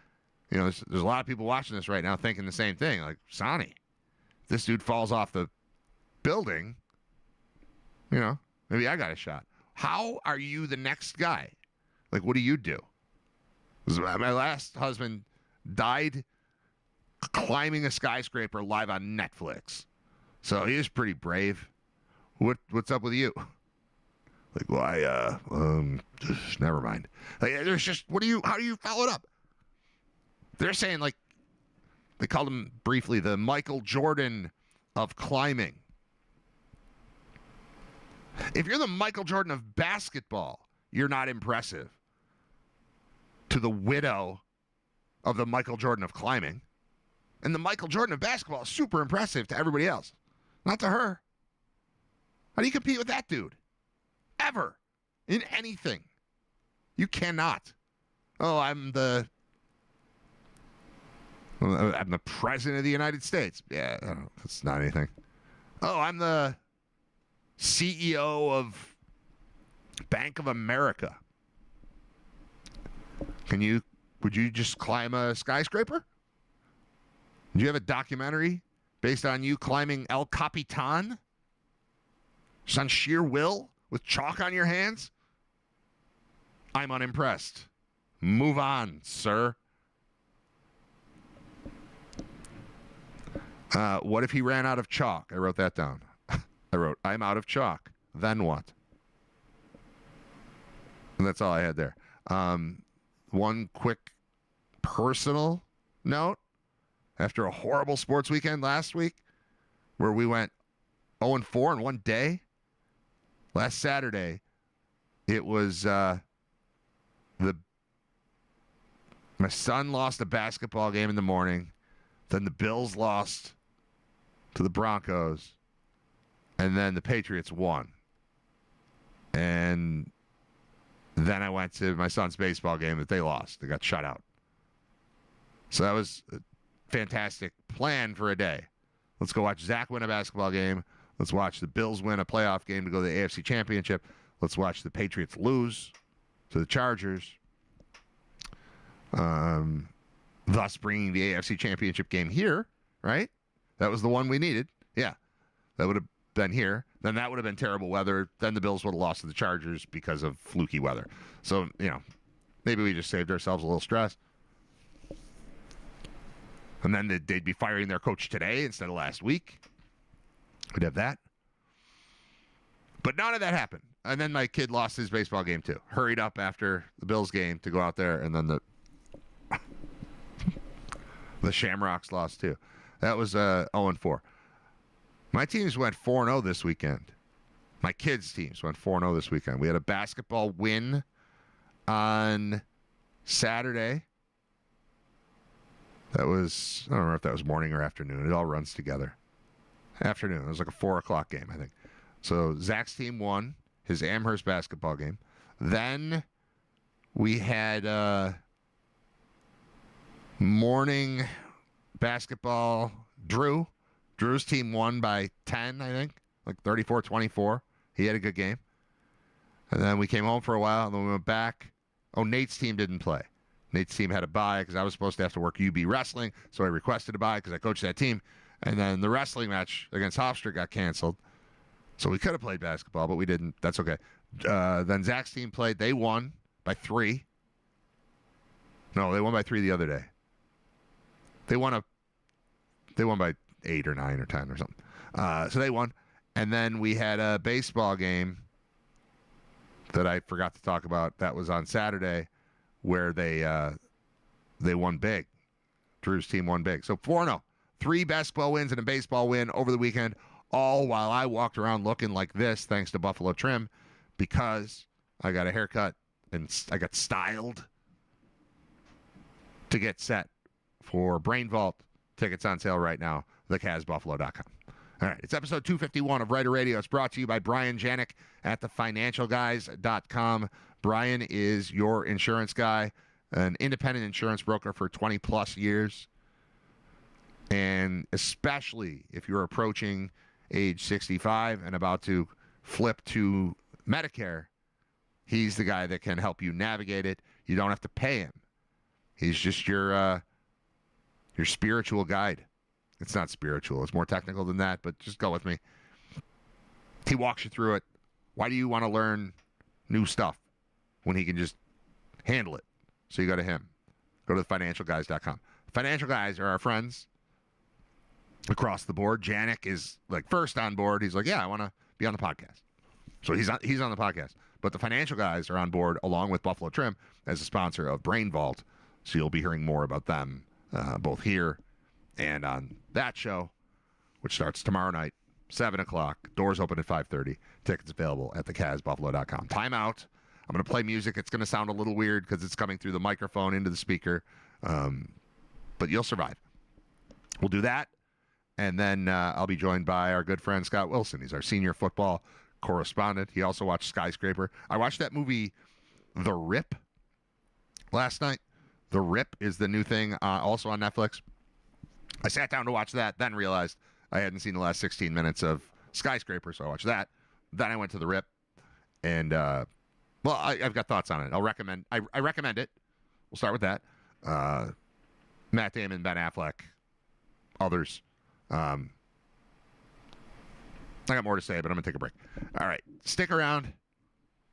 there's a lot of people watching this right now thinking the same thing. Like, Sonny, if this dude falls off the building, maybe I got a shot. How are you the next guy? Like, what do you do? My last husband died climbing a skyscraper live on Netflix. So he was pretty brave. What's up with you? Like, well, never mind. Like, there's just, how do you follow it up? They're saying, like, they called him briefly the Michael Jordan of climbing. If you're the Michael Jordan of basketball, you're not impressive to the widow of the Michael Jordan of climbing. And the Michael Jordan of basketball is super impressive to everybody else, not to her. How do you compete with that dude? Ever. In anything. You cannot. Oh, I'm the president of the United States. Yeah, I don't know. That's not anything. Oh, I'm the CEO of Bank of America. Would you just climb a skyscraper? Do you have a documentary based on you climbing El Capitan? Just on sheer will with chalk on your hands? I'm unimpressed. Move on, sir. What if he ran out of chalk? I wrote that down. I wrote, I'm out of chalk. Then what? And that's all I had there. One quick personal note. After a horrible sports weekend last week, where we went 0-4 in one day, last Saturday, it was my son lost a basketball game in the morning. Then the Bills lost to the Broncos. And then the Patriots won. And then I went to my son's baseball game that they lost. They got shut out. So that was a fantastic plan for a day. Let's go watch Zach win a basketball game. Let's watch the Bills win a playoff game to go to the AFC Championship. Let's watch the Patriots lose to the Chargers. Thus bringing the AFC Championship game here, right? That was the one we needed. Yeah, that would have been here. Then that would have been terrible weather. Then the Bills would have lost to the Chargers because of fluky weather. So, maybe we just saved ourselves a little stress. And then they'd be firing their coach today instead of last week. We'd have that. But none of that happened. And then my kid lost his baseball game too. Hurried up after the Bills game to go out there, and then the Shamrocks lost too. That was 0-4. My teams went 4-0 this weekend. My kids' teams went 4-0 this weekend. We had a basketball win on Saturday. That was, I don't remember if that was morning or afternoon. It all runs together. Afternoon. It was like a 4 o'clock game, I think. So Zach's team won his Amherst basketball game. Then we had morning basketball. Drew's team won by 10, I think, like 34-24. He had a good game. And then we came home for a while, and then we went back. Oh, Nate's team didn't play. Nate's team had a bye because I was supposed to have to work UB wrestling, so I requested a bye because I coached that team. And then the wrestling match against Hofstra got canceled. So we could have played basketball, but we didn't. That's okay. Then Zach's team played. They won by 3. No, they won by 3 the other day. They won by 8 or 9 or 10 or something. So they won. And then we had a baseball game that I forgot to talk about. That was on Saturday, where they won big. Drew's team won big. So 4-0. 3 basketball wins and a baseball win over the weekend, all while I walked around looking like this, thanks to Buffalo Trim, because I got a haircut and I got styled to get set for Brain Vault. Tickets on sale right now, thecasbuffalo.com. All right, it's episode 251 of Writer Radio. It's brought to you by Brian Janik at thefinancialguys.com. Brian is your insurance guy, an independent insurance broker for 20-plus years. And especially if you're approaching age 65 and about to flip to Medicare, he's the guy that can help you navigate it. You don't have to pay him. He's just your spiritual guide. It's not spiritual. It's more technical than that, but just go with me. He walks you through it. Why do you want to learn new stuff when he can just handle it? So you go to him. Go to thefinancialguys.com. Financial Guys are our friends across the board. Janik is like first on board. He's like, yeah, I want to be on the podcast. So he's on the podcast. But the Financial Guys are on board along with Buffalo Trim as a sponsor of Brain Vault. So you'll be hearing more about them both here and on that show, which starts tomorrow night 7 o'clock. Doors open at 5:30. Tickets available at thecasbuffalo.com. Timeout. I'm going to play music. It's going to sound a little weird because it's coming through the microphone into the speaker, but you'll survive. We'll do that, and then I'll be joined by our good friend Scott Wilson. He's our senior football correspondent. He also watched Skyscraper. I watched that movie, The Rip, last night. The Rip is the new thing, also on Netflix. I sat down to watch that, then realized I hadn't seen the last 16 minutes of Skyscraper, so I watched that. Then I went to The Rip, and I've got thoughts on it. I recommend it. We'll start with that. Matt Damon, Ben Affleck, others. I got more to say, but I'm going to take a break. All right. Stick around.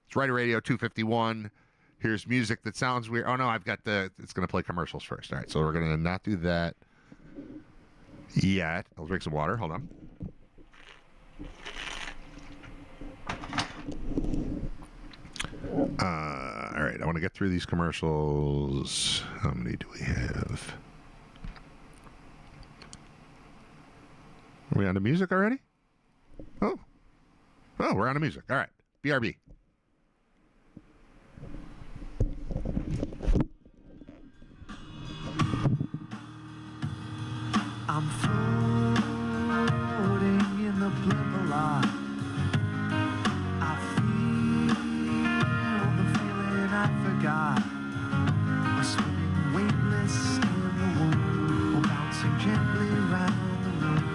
It's RITER Radio 251. Here's music that sounds weird. Oh, no, it's going to play commercials first. All right, so we're going to not do that yet. I'll drink some water. Hold on. All right, I want to get through these commercials. How many do we have? Are we on to music already? Oh, we're on to music. All right, BRB. I'm floating in the blimp a lot. I feel the feeling I forgot. I'm swimming weightless in the womb, or bouncing gently round the room.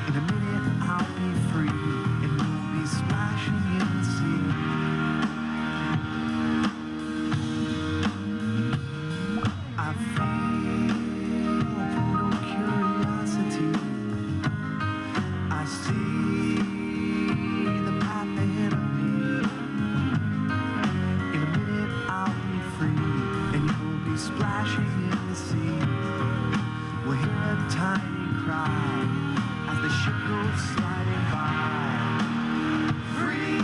In a minute I'll be free, and you'll be splashing in the sea. I feel brutal curiosity. I see the path ahead of me. In a minute I'll be free, and you'll be splashing in the sea. We'll hear a tiny cry as the ship goes sliding by. Free.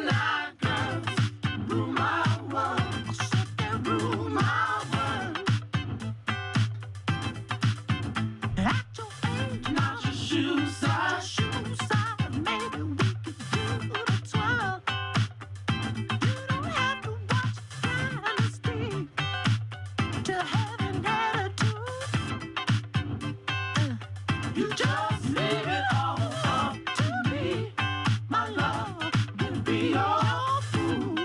night girls rule my world. Said they rule my world. At your age, not your shoe size. Maybe we could do the twirl. You don't have to watch Dynasty to have an attitude. You just leave it all up to me. My love will be your fool.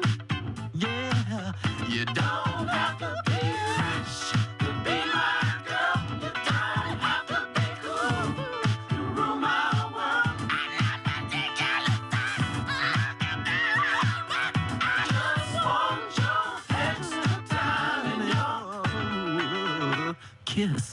Yeah, you don't have to be rich to be my girl. You don't have to be cool to rule my world. I just want your extra time and your kiss.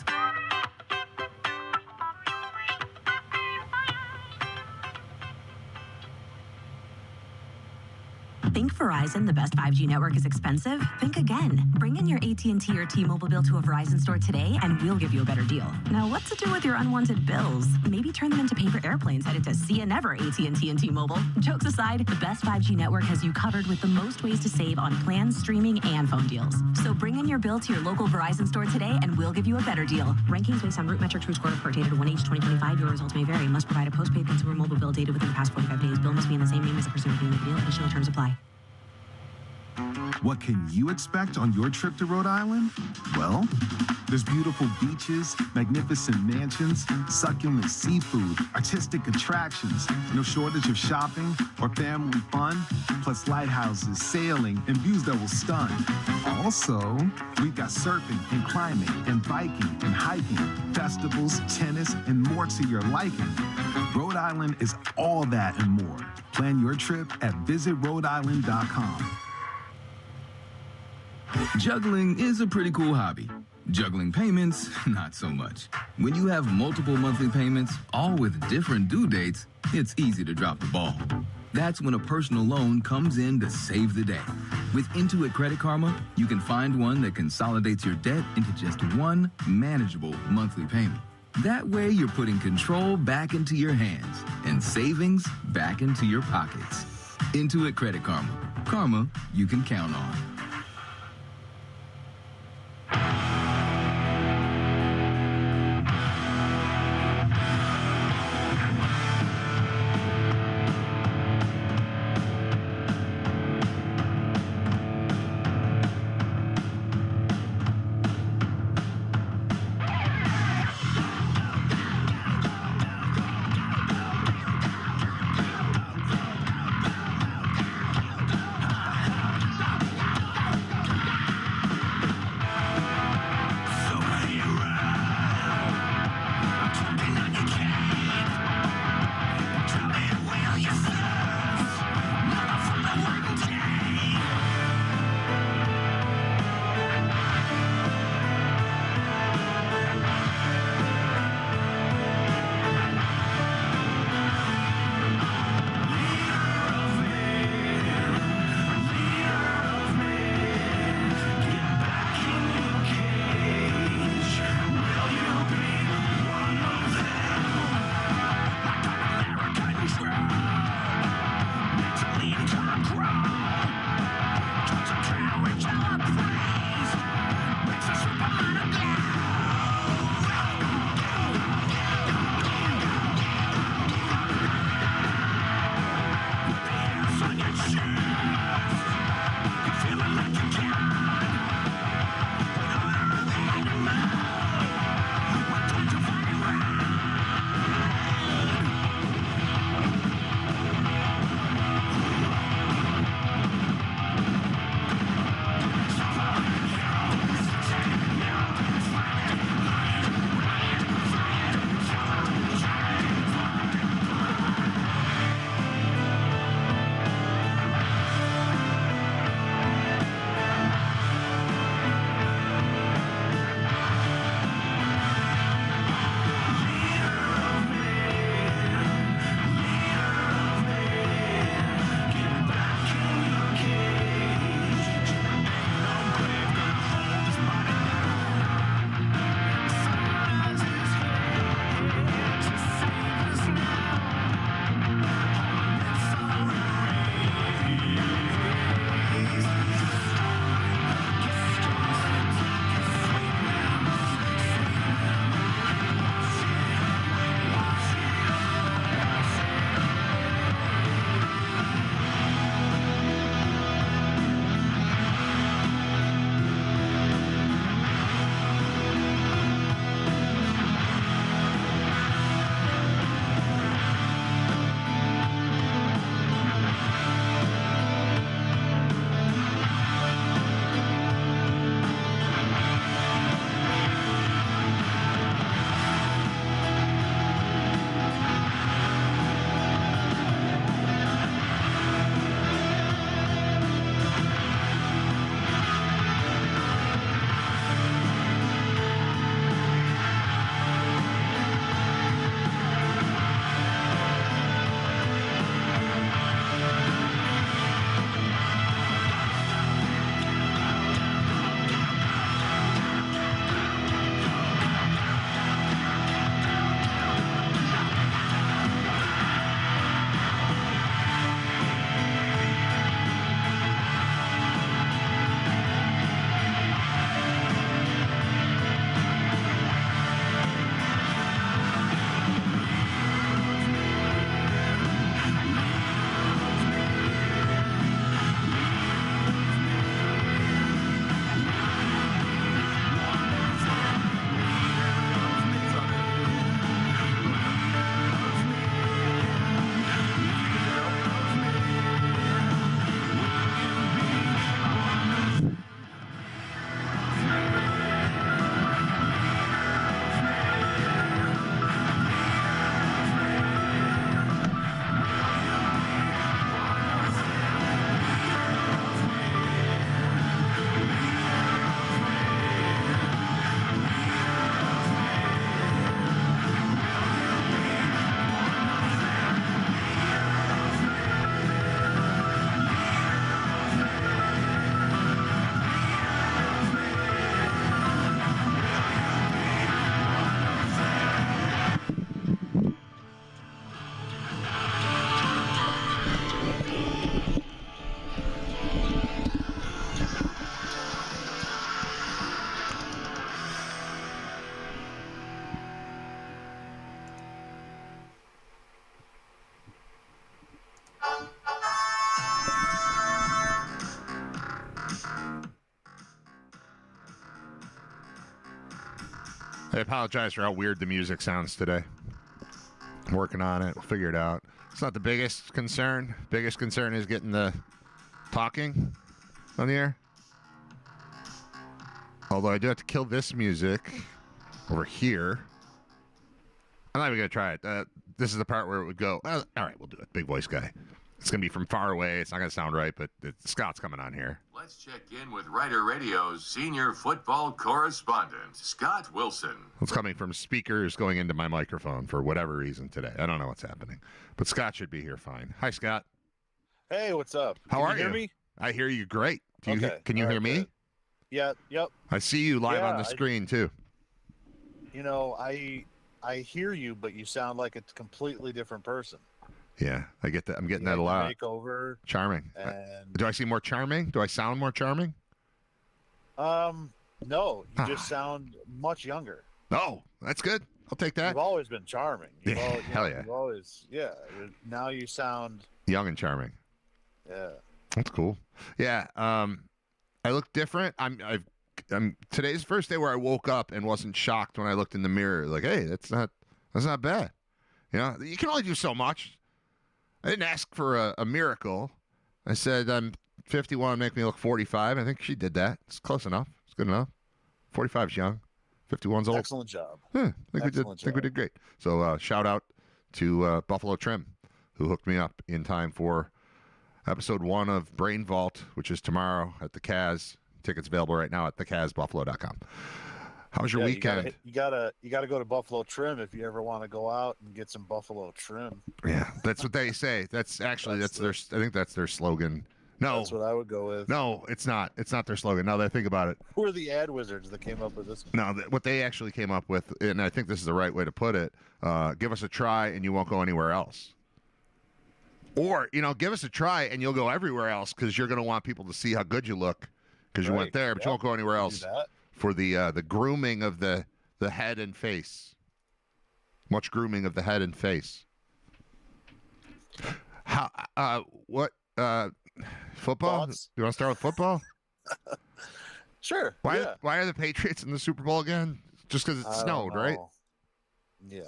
Think Verizon, the best 5G network, is expensive? Think again. Bring in your AT&T or T-Mobile bill to a Verizon store today and we'll give you a better deal. Now, what to do with your unwanted bills? Maybe turn them into paper airplanes headed to See Ya Never AT&T and T-Mobile. Jokes aside, the best 5G network has you covered with the most ways to save on plans, streaming, and phone deals. So bring in your bill to your local Verizon store today and we'll give you a better deal. Rankings based on root metrics who scored per data to 1H 2025. Your results may vary. Must provide a postpaid consumer mobile bill data within the past 45 days. Bill must be in the same name as the person making the deal. Additional terms apply. What can you expect on your trip to Rhode Island? Well, there's beautiful beaches, magnificent mansions, succulent seafood, artistic attractions, no shortage of shopping or family fun, plus lighthouses, sailing, and views that will stun. Also, we've got surfing and climbing and biking and hiking, festivals, tennis, and more to your liking. Rhode Island is all that and more. Plan your trip at visitrhodeisland.com. Juggling is a pretty cool hobby. Juggling payments, not so much. When you have multiple monthly payments, all with different due dates, it's easy to drop the ball. That's when a personal loan comes in to save the day. With Intuit Credit Karma, you can find one that consolidates your debt into just one manageable monthly payment. That way, you're putting control back into your hands and savings back into your pockets. Intuit Credit Karma. Karma you can count on. I apologize for how weird the music sounds today. I'm working on it. We'll figure it out. It's not the biggest concern. Biggest concern is getting the talking on the air. Although I do have to kill this music over here. I'm not even going to try it. This is the part where it would go, all right, we'll do it. Big voice guy. It's going to be from far away. It's not going to sound right, but Scott's coming on here. Let's check in with RITER Radio's senior football correspondent, Scott Wilson. It's coming from speakers going into my microphone for whatever reason today. I don't know what's happening. But Scott should be here fine. Hi, Scott. Hey, what's up? How are you? Can you hear me? I hear you great. Can you All hear right, me? good. Yeah, yep. I see you live on the screen, too. You know, I hear you, but you sound like a completely different person. Yeah, I get that. I'm getting that a lot. Makeover. Charming. And do I seem more charming? Do I sound more charming? no, you just sound much younger. Oh, that's good. I'll take that. You've always been charming. Hell yeah. You've always, now you sound young and charming. Yeah. That's cool. Yeah. I look different. I'm today's the first day where I woke up and wasn't shocked when I looked in the mirror. Like, hey, that's not bad. You know, you can only do so much. I didn't ask for a miracle. I said, I'm 51, make me look 45. I think she did that. It's close enough. It's good enough. 45's young. 51's old. Excellent job. Yeah, I think we did great. So shout out to Buffalo Trim, who hooked me up in time for episode 1 of Brain Vault, which is tomorrow at the Kaz. Tickets available right now at thekazbuffalo.com. How was your weekend? You gotta go to Buffalo Trim if you ever want to go out and get some Buffalo Trim. Yeah, that's what they say. That's actually I think that's their slogan. No, that's what I would go with. No, it's not. It's not their slogan. Now that I think about it, who are the ad wizards that came up with this? No, what they actually came up with, and I think this is the right way to put it. Give us a try, and you won't go anywhere else. Or give us a try, and you'll go everywhere else because you're going to want people to see how good you look because you went there, but you won't go anywhere else. For the grooming of the head and face. Much grooming of the head and face. What football? Thoughts? You want to start with football? Sure. Why are the Patriots in the Super Bowl again? Just because it snowed, right? Yeah,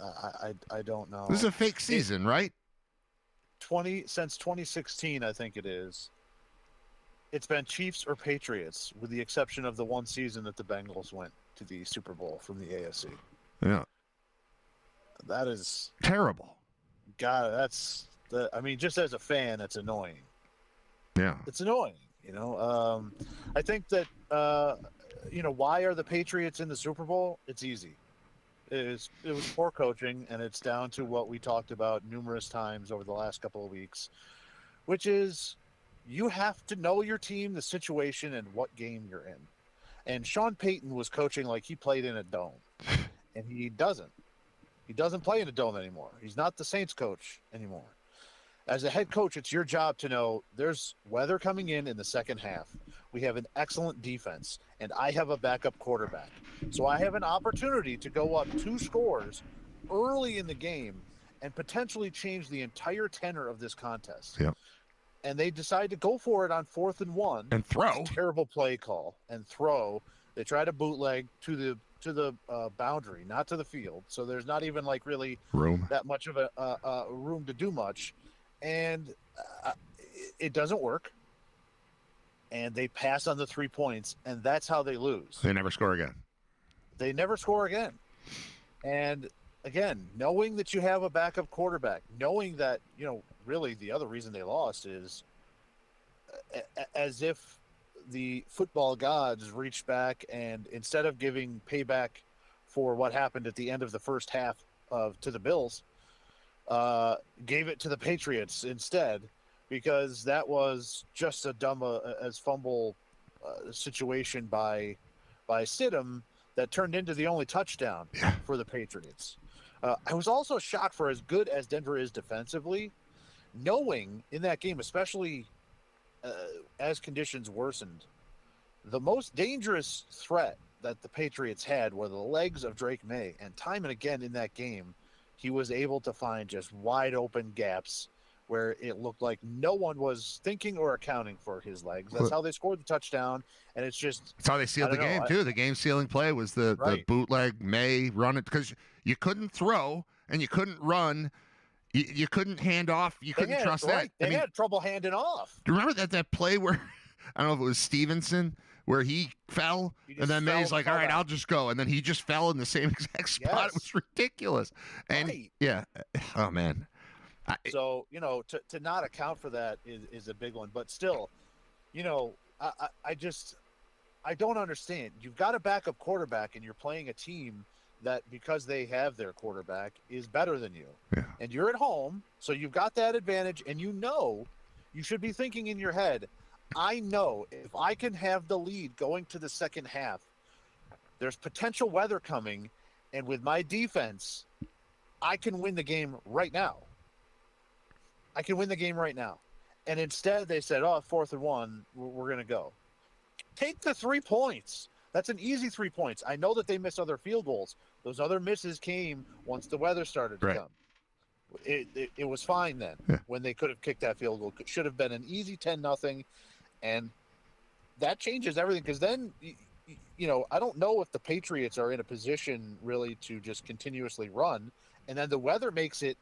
I don't know. This is a fake season, right? Since 2016, I think it is. It's been Chiefs or Patriots, with the exception of the one season that the Bengals went to the Super Bowl from the AFC. Yeah. That is terrible. God, just as a fan, it's annoying. Yeah. It's annoying, I think that, why are the Patriots in the Super Bowl? It's easy. It was poor coaching, and it's down to what we talked about numerous times over the last couple of weeks, which is you have to know your team, the situation, and what game you're in. And Sean Payton was coaching like he played in a dome, and he doesn't. He doesn't play in a dome anymore. He's not the Saints coach anymore. As a head coach, it's your job to know there's weather coming in the second half. We have an excellent defense, and I have a backup quarterback. So I have an opportunity to go up 2 scores early in the game and potentially change the entire tenor of this contest. Yep. And they decide to go for it on 4th and 1 and throw. Terrible play call and throw. They try to bootleg to the boundary, not to the field. So there's not even really room that much of a room to do much, and it doesn't work. And they pass on the 3 points, and that's how they lose. They never score again. They never score again. And again, knowing that you have a backup quarterback, knowing that, really the other reason they lost is as if the football gods reached back and instead of giving payback for what happened at the end of the first half to the Bills, gave it to the Patriots instead, because that was just a dumb as fumble situation by Stidham that turned into the only touchdown for the Patriots. I was also shocked for as good as Denver is defensively, knowing in that game, especially as conditions worsened, the most dangerous threat that the Patriots had were the legs of Drake May. And time and again in that game, he was able to find just wide open gaps where it looked like no one was thinking or accounting for his legs. That's Well- how they scored the touchdown, and it's just That's how they sealed I the don't know. game, too. The game sealing play was the Right. bootleg May run it because you couldn't throw and you couldn't run. You couldn't hand off. You couldn't trust that. They had trouble handing off. Do you remember that play where, I don't know if it was Stevenson, where he fell, He and just then fell May's and like, fell all right, back. I'll just go. And then he just fell in the same exact spot. Yes. It was ridiculous. And, Right. yeah, oh, man. So, to not account for that is a big one. But still, I don't understand. You've got a backup quarterback, and you're playing a team that, because they have their quarterback, is better than you. Yeah. And you're at home, so you've got that advantage, and you should be thinking in your head, I know if I can have the lead going to the second half, there's potential weather coming, and with my defense, I can win the game right now. And instead they said, 4th and 1, we're going to go. Take the 3 points. That's an easy 3 points. I know that they missed other field goals. Those other misses came once the weather started to Right. come. It was fine then when they could have kicked that field goal. It should have been an easy 10-0, and that changes everything because then, I don't know if the Patriots are in a position really to just continuously run, and then the weather makes it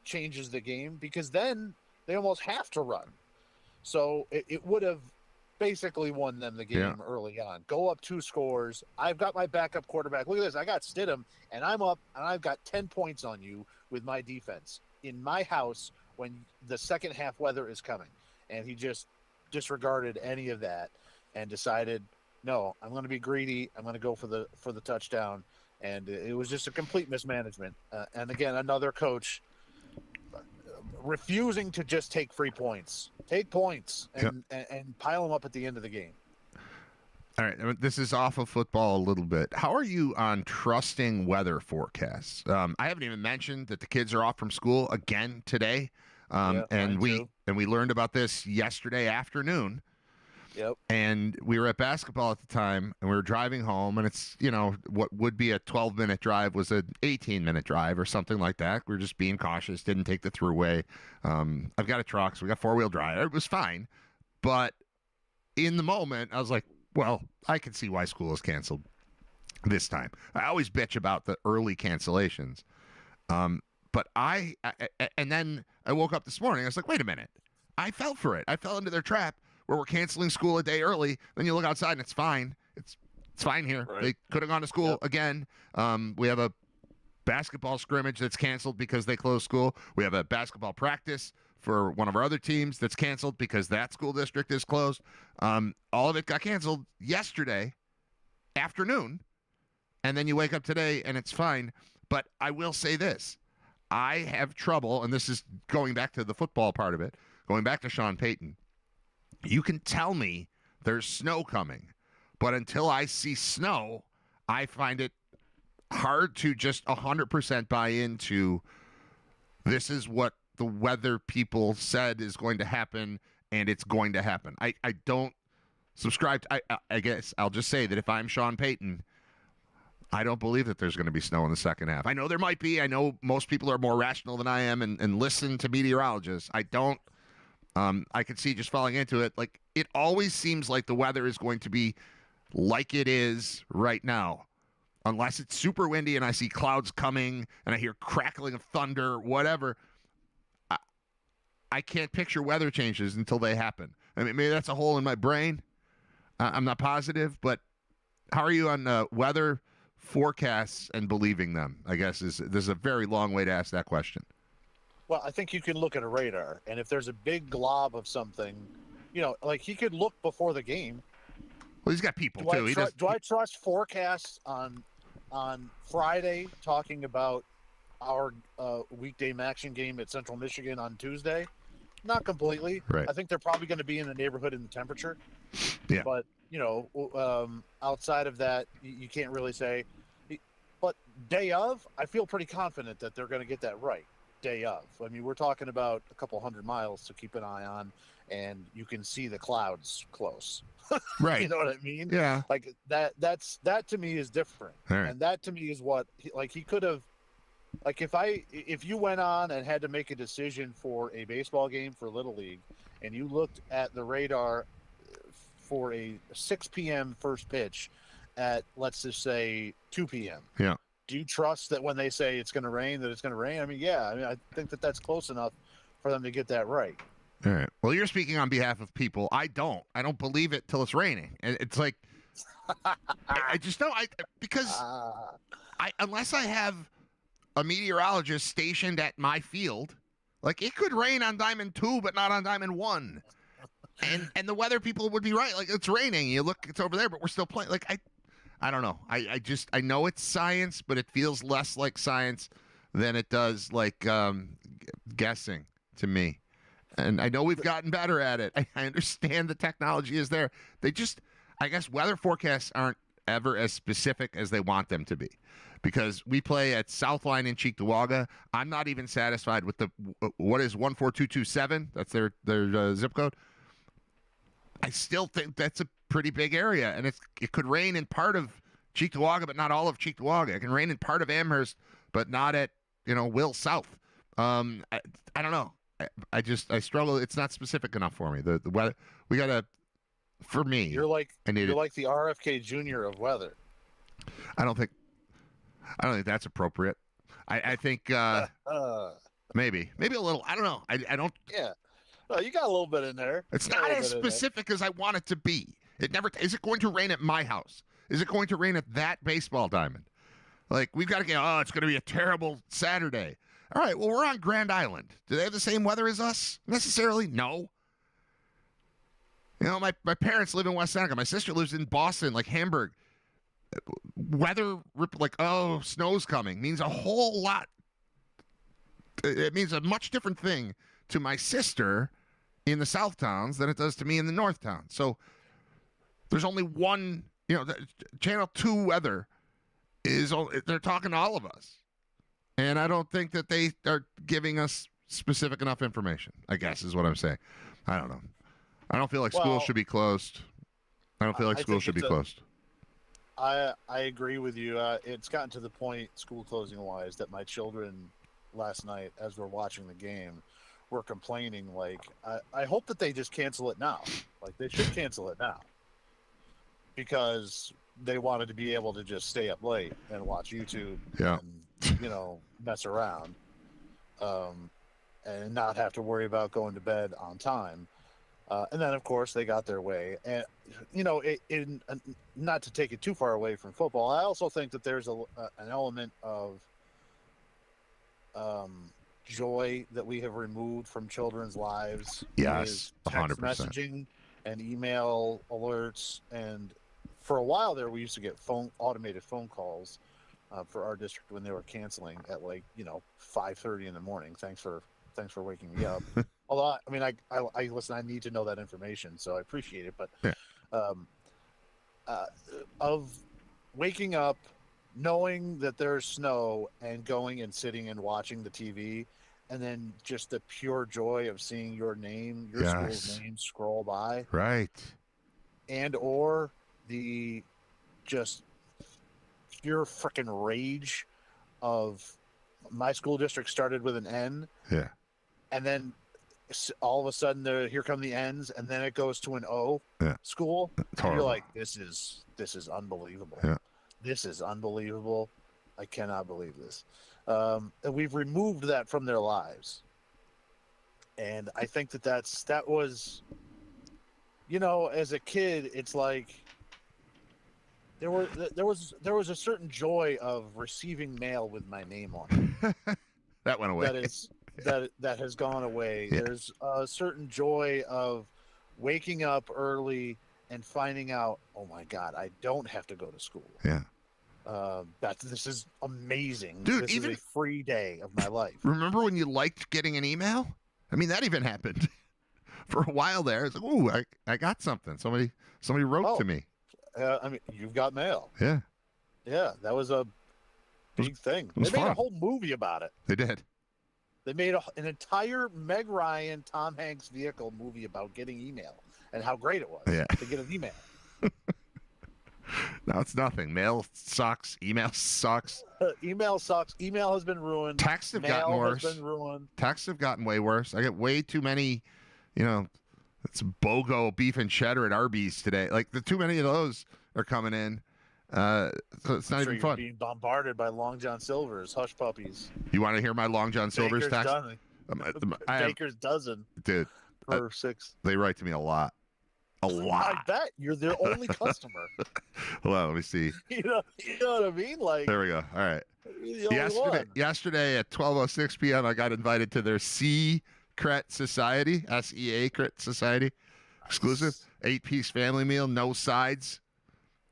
changes the game because then they almost have to run. So it would have basically won them the game early on. Go up 2 scores. I've got my backup quarterback. Look at this. I got Stidham, and I'm up, and I've got 10 points on you with my defense in my house when the second half weather is coming. And he just disregarded any of that and decided, no, I'm going to be greedy. I'm going to go for the touchdown. And it was just a complete mismanagement. And again, another coach refusing to just take free points. Take points and pile them up at the end of the game. All right, this is off of football a little bit. How are you on trusting weather forecasts? I haven't even mentioned that the kids are off from school again today, and we learned about this yesterday afternoon. Yep. And we were at basketball at the time, and we were driving home, and it's, what would be a 12-minute drive was an 18-minute drive or something like that. We were just being cautious, didn't take the throughway. I've got a truck, so we got four-wheel drive. It was fine. But in the moment, I was like, well, I can see why school is canceled this time. I always bitch about the early cancellations. But and then I woke up this morning, I was like, wait a minute. I fell for it. I fell into their trap where we're canceling school a day early. Then you look outside and it's fine. It's fine here. Right. They could have gone to school again. We have a basketball scrimmage that's canceled because they closed school. We have a basketball practice for one of our other teams that's canceled because that school district is closed. All of it got canceled yesterday afternoon. And then you wake up today and it's fine. But I will say this. I have trouble, and this is going back to the football part of it, going back to Sean Payton. You can tell me there's snow coming, but until I see snow, I find it hard to just 100% buy into this is what the weather people said is going to happen, and it's going to happen. I don't subscribe. I guess I'll just say that if I'm Sean Payton, I don't believe that there's going to be snow in the second half. I know there might be. I know most people are more rational than I am and listen to meteorologists. I don't. I could see just falling into it. Like, it always seems like the weather is going to be like it is right now. Unless it's super windy and I see clouds coming and I hear crackling of thunder, whatever. I can't picture weather changes until they happen. I mean, maybe that's a hole in my brain. I'm not positive, but how are you on weather forecasts and believing them? I guess this is a very long way to ask that question. Well, I think you can look at a radar, and if there's a big glob of something, like he could look before the game. Well, he's got people too. Do I trust forecasts on Friday talking about our weekday action game at Central Michigan on Tuesday? Not completely. Right. I think they're probably going to be in the neighborhood in the temperature. Yeah. But outside of that, you can't really say. But day of, I feel pretty confident that they're going to get that right. Day of. I mean, we're talking about a couple 100 miles to keep an eye on, and you can see the clouds close. Right. You know what I mean? Yeah. Like that to me is different. All right. And that to me is what he could have Like if you went on and had to make a decision for a baseball game for Little League, and you looked at the radar for a 6 p.m. first pitch at, let's just say, 2 p.m. Yeah. Do you trust that when they say it's going to rain, that it's going to rain? I mean, yeah. I mean, I think that that's close enough for them to get that right. All right. Well, you're speaking on behalf of people. I don't believe it till it's raining. And it's like, I just don't. Because unless I have a meteorologist stationed at my field, like it could rain on Diamond 2, but not on Diamond 1. And the weather people would be right. Like, it's raining. You look, it's over there, but we're still playing. Like, I don't know. I know it's science, but it feels less like science than it does like guessing to me. And I know we've gotten better at it. I understand the technology is there. They just, I guess weather forecasts aren't ever as specific as they want them to be. Because we play at Southline in Cheektowaga. I'm not even satisfied with what is 14227. That's their zip code. I still think that's a pretty big area, and it could rain in part of Cheektowaga, but not all of Cheektowaga. It can rain in part of Amherst, but not at Will South. I don't know. I struggle. It's not specific enough for me. The weather we gotta. For me, you're like the RFK Jr. of weather. I don't think that's appropriate. I think maybe a little. I don't know. I don't. Yeah. Well, you got a little bit in there. It's not as specific as I want it to be. It never is. It going to rain at my house? Is it going to rain at that baseball diamond? Like, we've got to get. Oh, it's going to be a terrible Saturday. All right. Well, we're on Grand Island. Do they have the same weather as us? Necessarily, no. My parents live in West Seneca. My sister lives in Boston, like Hamburg. Weather, like, oh, snow's coming, means a whole lot. It means a much different thing to my sister in the South Towns than it does to me in the North Town. So there's only one, Channel 2 weather they're talking to all of us. And I don't think that they are giving us specific enough information, I guess is what I'm saying. I don't know. I don't feel like school should be closed. I don't feel like school should be closed. I agree with you. It's gotten to the point, school closing wise, that my children last night, as we're watching the game, were complaining, like, I hope that they just cancel it now. Like, they should cancel it now. Because they wanted to be able to just stay up late and watch YouTube and, mess around. And not have to worry about going to bed on time. And then, of course, they got their way. And, not to take it too far away from football, I also think that there's an element of joy that we have removed from children's lives. Yes, text 100%. Messaging and email alerts. And for a while there, we used to get automated phone calls for our district when they were canceling at 5:30 in the morning. Thanks for waking me up. Although, I mean, I listen, I need to know that information, so I appreciate it. But of waking up, knowing that there's snow, and going and sitting and watching the TV, and then just the pure joy of seeing your school's name scroll by. Right. And or the just pure freaking rage of my school district started with an N. Yeah. And then all of a sudden, here come the N's, and then it goes to an O school. And you're like, this is unbelievable. Yeah. This is unbelievable. I cannot believe this. And we've removed that from their lives. And I think that was, as a kid, it's like there was a certain joy of receiving mail with my name on it. That went away. That has gone away. Yeah. There's a certain joy of waking up early and finding out, oh my God, I don't have to go to school. Yeah. This is amazing. Dude, this is a free day of my life. Remember when you liked getting an email? I mean, that even happened for a while there. It's like, ooh, I got something. Somebody wrote to me. I mean, you've got mail. Yeah. Yeah, that was a big thing. They made a whole movie about it. They did. They made an entire Meg Ryan, Tom Hanks vehicle movie about getting email and how great it was to get an email. No, it's nothing. Mail sucks. Email sucks. Email sucks. Email has been ruined. Texts have Mail gotten worse. has been ruined. Texts have gotten way worse. I get way too many, it's BOGO beef and cheddar at Arby's today. Like, too many of those are coming in. So it's not Sure, even you're fun. being bombarded by Long John Silver's hush puppies. You want to hear my Long John Silver's Baker's text? Dozen. Baker's dozen Dude, per 6. they write to me a lot. A lot. I bet you're their only customer. Hold on, let me see. you know what I mean? Like, There we go. All right. you're the only one. Yesterday at 12:06 p.m., I got invited to their Secret Society, SEA-Cret Society, exclusive 8-piece family meal, no sides,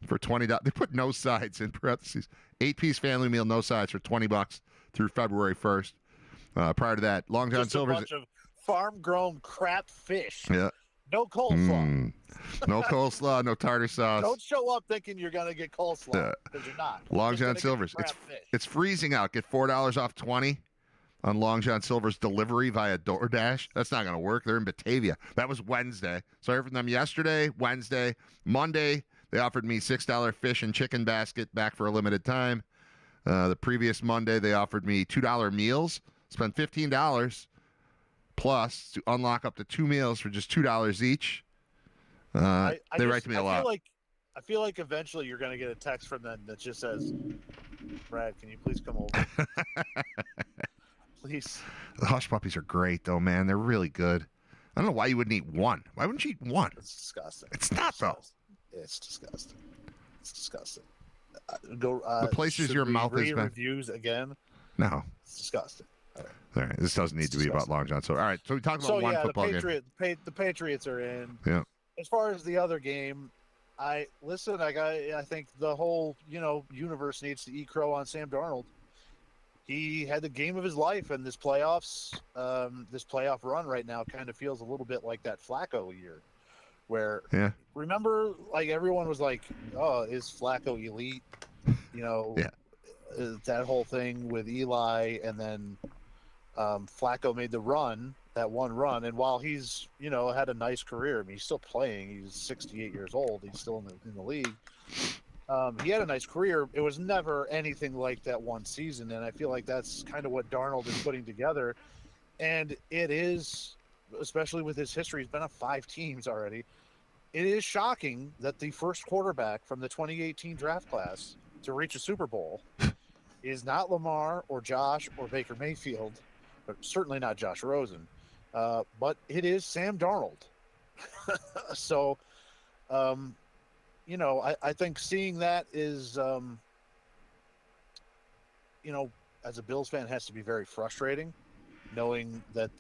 for $20. They put no sides in parentheses. 8-piece family meal, no sides for $20 through February 1st. Prior to that, Long John Just Silver's. a bunch of farm-grown crap fish. Yeah. No coleslaw. No coleslaw, no tartar sauce. Don't show up thinking you're gonna get coleslaw because you're not. Long Just John gonna get Silver's. crap fish. It's freezing out. Get $4 off 20 on Long John Silver's delivery via DoorDash. That's not going to work. They're in Batavia. That was Wednesday. So I heard from them yesterday, Wednesday, Monday. They offered me $6 fish and chicken basket back for a limited time. The previous Monday, they offered me $2 meals. Spent $15 plus to unlock up to 2 meals for just $2 each. They write to me a lot. I feel like eventually you're going to get a text from them that just says, "Brad, can you please come over? Please." The hush puppies are great, though, man. They're really good. I don't know why you wouldn't eat one. Why wouldn't you eat one? It's disgusting. It's not, though. It's disgusting. It's disgusting. The places should your we mouth has read been. reviews again. No. It's disgusting. All right. This doesn't need to be about Long John. So, all right. So we talked about one football game. The Patriots are in. Yeah. As far as the other game, I think the whole universe needs to eat crow on Sam Darnold. He had the game of his life, and this playoff run right now kind of feels a little bit like that Flacco year, where remember, like, everyone was like, "Oh, is Flacco elite?" That whole thing with Eli, and then Flacco made that one run, and while he's had a nice career, I mean, he's still playing. He's 68 years old. He's still in the league. He had a nice career. It was never anything like that one season, and I feel like that's kind of what Darnold is putting together. And it is, especially with his history, he's been on 5 teams already. It is shocking that the first quarterback from the 2018 draft class to reach a Super Bowl is not Lamar or Josh or Baker Mayfield, but certainly not Josh Rosen. But it is Sam Darnold. So, I think seeing that is, as a Bills fan, has to be very frustrating, knowing that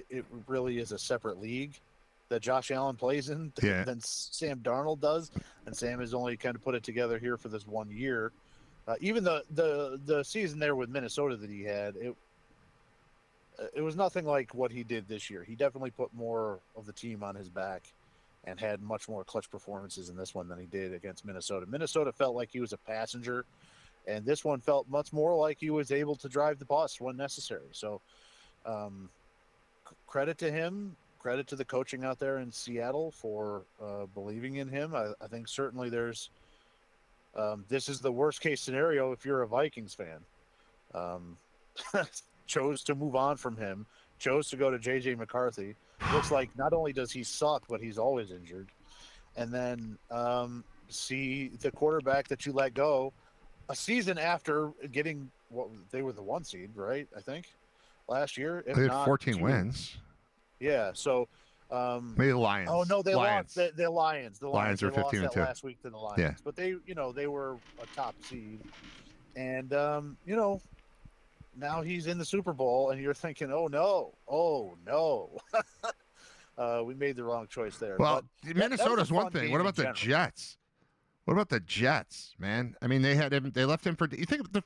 it really is a separate league that Josh Allen plays in than Sam Darnold does, and Sam has only kind of put it together here for this 1 year. Even the season there with Minnesota that he had, it was nothing like what he did this year. He definitely put more of the team on his back and had much more clutch performances in this one than he did against Minnesota. Minnesota felt like he was a passenger, and this one felt much more like he was able to drive the bus when necessary. So credit to him, credit to the coaching out there in Seattle for believing in him. I think certainly there's this is the worst case scenario if you're a Vikings fan. Chose to move on from him, chose to go to J.J. McCarthy. Looks like not only does he suck, but he's always injured. And then see the quarterback that you let go a season after getting they were the 1 seed, right? I think last year. They had 14 wins. Yeah. So maybe the Lions. Oh no, they lost the Lions. The Lions are 15-2 last week to the Lions. Yeah. But they were a top seed, and now he's in the Super Bowl, and you're thinking, oh no, we made the wrong choice there. Well, but Minnesota's one thing. What about the Jets? What about the Jets, man? I mean, they left him for. You think the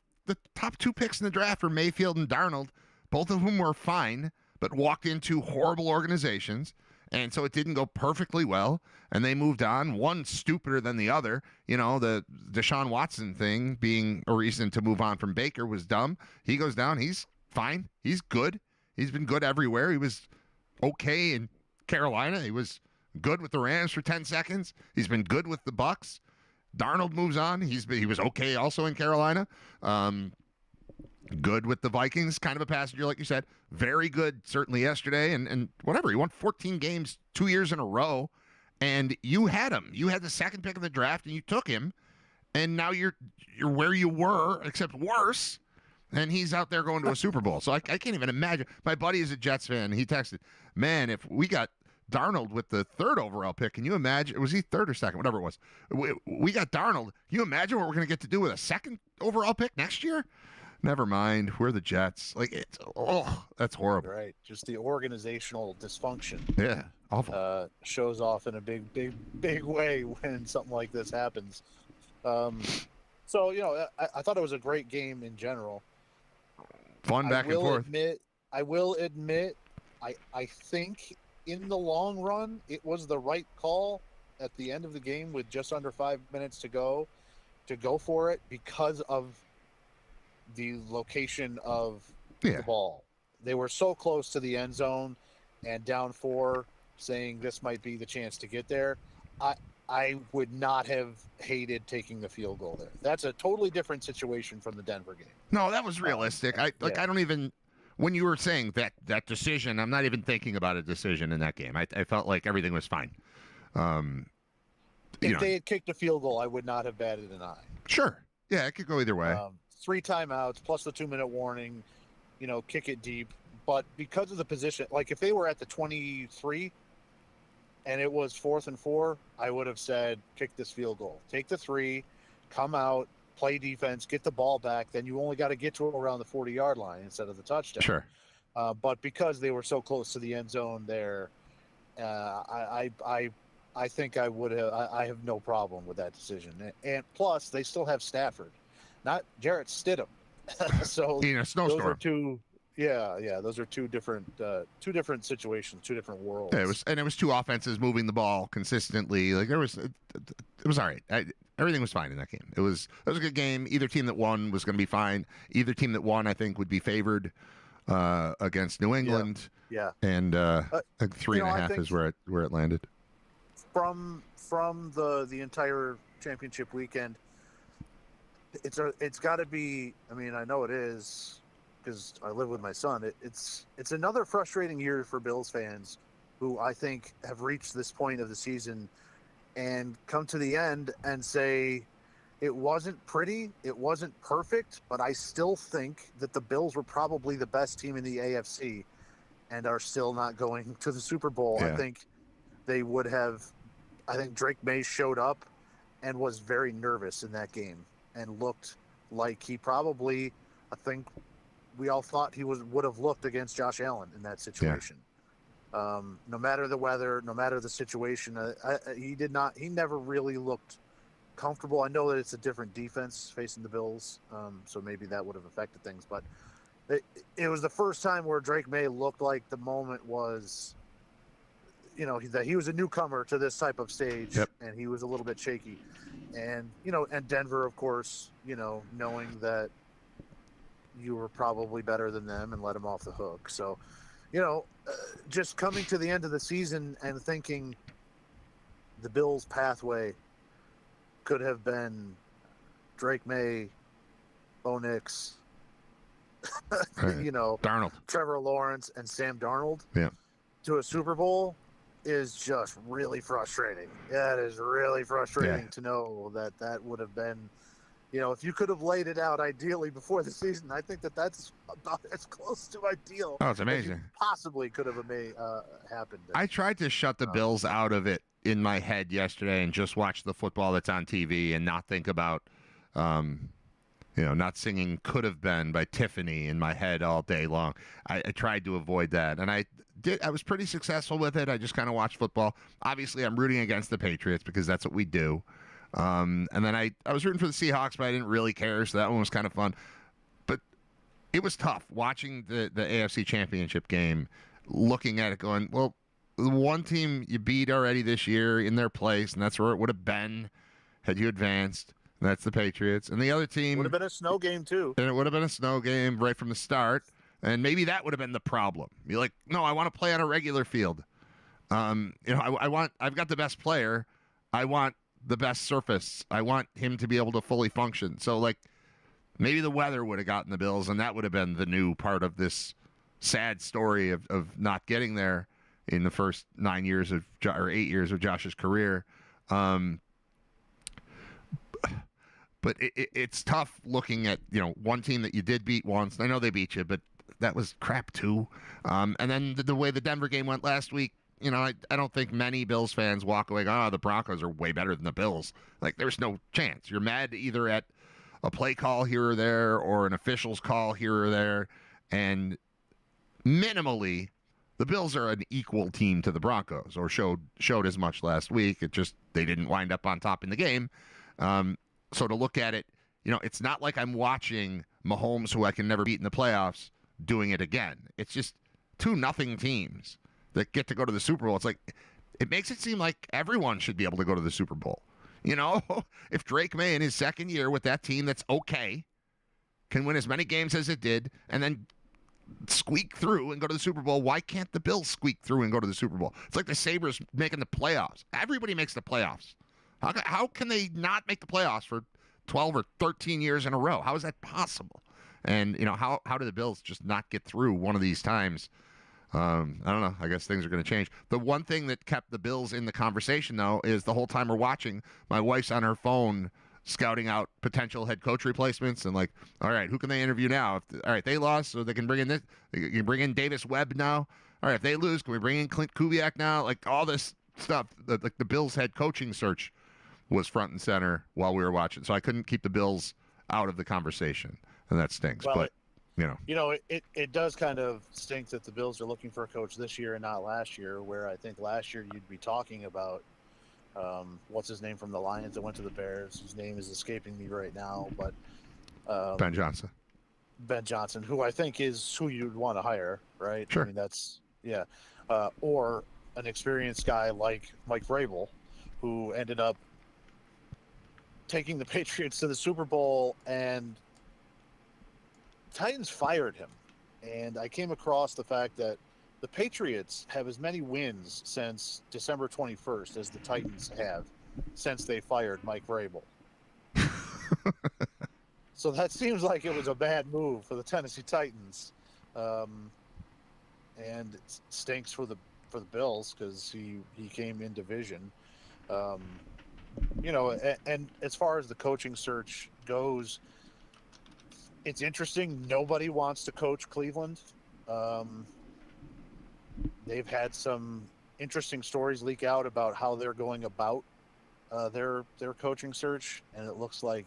top 2 picks in the draft were Mayfield and Darnold, both of whom were fine, but walked into horrible organizations. And so it didn't go perfectly well, and they moved on, one stupider than the other. The Deshaun Watson thing being a reason to move on from Baker was dumb. He goes down. He's fine. He's good. He's been good everywhere. He was okay in Carolina. He was good with the Rams for 10 seconds. He's been good with the Bucks. Darnold moves on. He was okay also in Carolina. Good with the Vikings, kind of a passenger, like you said. Very good, certainly yesterday, and whatever. He won 14 games 2 years in a row, and you had him. You had the second pick of the draft, and you took him, and now you're where you were, except worse, and he's out there going to a Super Bowl. So I can't even imagine. My buddy is a Jets fan. He texted, man, if we got Darnold with the third overall pick, can you imagine? Was he third or second? Whatever it was. We got Darnold. Can you imagine what we're going to get to do with a second overall pick next year? Never mind. We're the Jets. That's horrible. Right. Just the organizational dysfunction. Yeah. Awful. Shows off in a big way when something like this happens. So, I thought it was a great game in general. Fun back and forth. I will admit, I think in the long run, it was the right call at the end of the game with just under 5 minutes to go for it because of the location of the ball. They were so close to the end zone and down 4, saying this might be the chance to get there. I would not have hated taking the field goal there. That's a totally different situation from the Denver game. No, that was realistic. I don't even, when you were saying that decision, I'm not even thinking about a decision in that game. I felt like everything was fine. If they had kicked a field goal, I would not have batted an eye. Sure. Yeah, it could go either way. 3 timeouts plus the 2-minute warning, kick it deep. But because of the position, like if they were at the 23 and it was 4th and 4, I would have said, kick this field goal. Take the 3, come out, play defense, get the ball back. Then you only got to get to around the 40-yard line instead of the touchdown. Sure. But because they were so close to the end zone there, I think I would have. I have no problem with that decision. And plus, they still have Stafford, not Jarrett Stidham. So in a snowstorm. Those are two. Yeah. Those are two different situations, two different worlds. Yeah, it was two offenses moving the ball consistently. Like it was all right. Everything was fine in that game. It was a good game. Either team that won was going to be fine. Either team that won, I think, would be favored against New England. Yeah. And like 3.5 is where it landed. From the entire championship weekend, it's got to be. I mean, I know it is because I live with my son. It's another frustrating year for Bills fans, who I think have reached this point of the season and come to the end and say it wasn't pretty, it wasn't perfect, but I still think that the Bills were probably the best team in the AFC and are still not going to the Super Bowl. Yeah. I think they would have. I think Drake May showed up and was very nervous in that game and looked like he probably, I think we all thought he would have looked against Josh Allen in that situation. Yeah. No matter the weather, no matter the situation, he never really looked comfortable. I know that it's a different defense facing the Bills, so maybe that would have affected things, but it was the first time where Drake May looked like the moment was, that he was a newcomer to this type of stage. Yep. And he was a little bit shaky. And, and Denver, of course, knowing that you were probably better than them and let him off the hook. So, just coming to the end of the season and thinking the Bills' pathway could have been Drake May, Bo Nix, Darnold, Trevor Lawrence, and Sam Darnold to a Super Bowl is just really frustrating. That is really frustrating to know that would have been, if you could have laid it out ideally before the season, I think that's about as close to ideal. Oh, it's amazing. As you possibly could have happened. I tried to shut the Bills out of it in my head yesterday and just watch the football that's on TV and not think about, not singing "Could Have Been" by Tiffany in my head all day long. I tried to avoid that, and I was pretty successful with it. I just kind of watched football. Obviously, I'm rooting against the Patriots because that's what we do. And then I was rooting for the Seahawks, but I didn't really care, so that one was kind of fun. But it was tough watching the AFC Championship game, looking at it going, well, the one team you beat already this year in their place, and that's where it would have been had you advanced. And that's the Patriots. And the other team would have been a snow game too. And it would have been a snow game right from the start. And maybe that would have been the problem. You're like, no, I want to play on a regular field. I've got the best player. I want the best surface. I want him to be able to fully function. So, like, maybe the weather would have gotten the Bills, and that would have been the new part of this sad story of not getting there in the first 8 years of Josh's career. But it's tough looking at, one team that you did beat once. I know they beat you, but that was crap too. And then the way the Denver game went last week, I don't think many Bills fans walk away going, oh, the Broncos are way better than the Bills. Like, there's no chance. You're mad either at a play call here or there or an official's call here or there. And minimally, the Bills are an equal team to the Broncos, or showed as much last week. It just, they didn't wind up on top in the game. So to look at it, it's not like I'm watching Mahomes, who I can never beat in the playoffs, doing it again. It's just 2-0 teams that get to go to the Super Bowl. It's like, it makes it seem like everyone should be able to go to the Super Bowl. If Drake May in his second year with that team that's okay can win as many games as it did and then squeak through and go to the Super Bowl, why can't the Bills squeak through and go to the Super Bowl? It's like the Sabres making the playoffs. Everybody makes the playoffs. How can they not make the playoffs for 12 or 13 years in a row? How is that possible? And, how do the Bills just not get through one of these times? I don't know. I guess things are going to change. The one thing that kept the Bills in the conversation, though, is the whole time we're watching, my wife's on her phone scouting out potential head coach replacements and like, all right, who can they interview now? All right, they lost, so they can bring in this. You can bring in Davis Webb now. All right, if they lose, can we bring in Clint Kubiak now? Like, all this stuff. Like, the Bills head coaching search was front and center while we were watching. So I couldn't keep the Bills out of the conversation, and that stinks. Well, but, it does kind of stink that the Bills are looking for a coach this year and not last year, where I think last year you'd be talking about what's his name from the Lions that went to the Bears, whose name is escaping me right now, but Ben Johnson. Ben Johnson, who I think is who you'd want to hire, right? Sure. I mean, that's, yeah. Or an experienced guy like Mike Vrabel, who ended up taking the Patriots to the Super Bowl, and Titans fired him. And I came across the fact that the Patriots have as many wins since December 21st as the Titans have since they fired Mike Vrabel. So that seems like it was a bad move for the Tennessee Titans. And it stinks for the Bills because he came in division. And as far as the coaching search goes, it's interesting. Nobody wants to coach Cleveland. They've had some interesting stories leak out about how they're going about their coaching search, and it looks like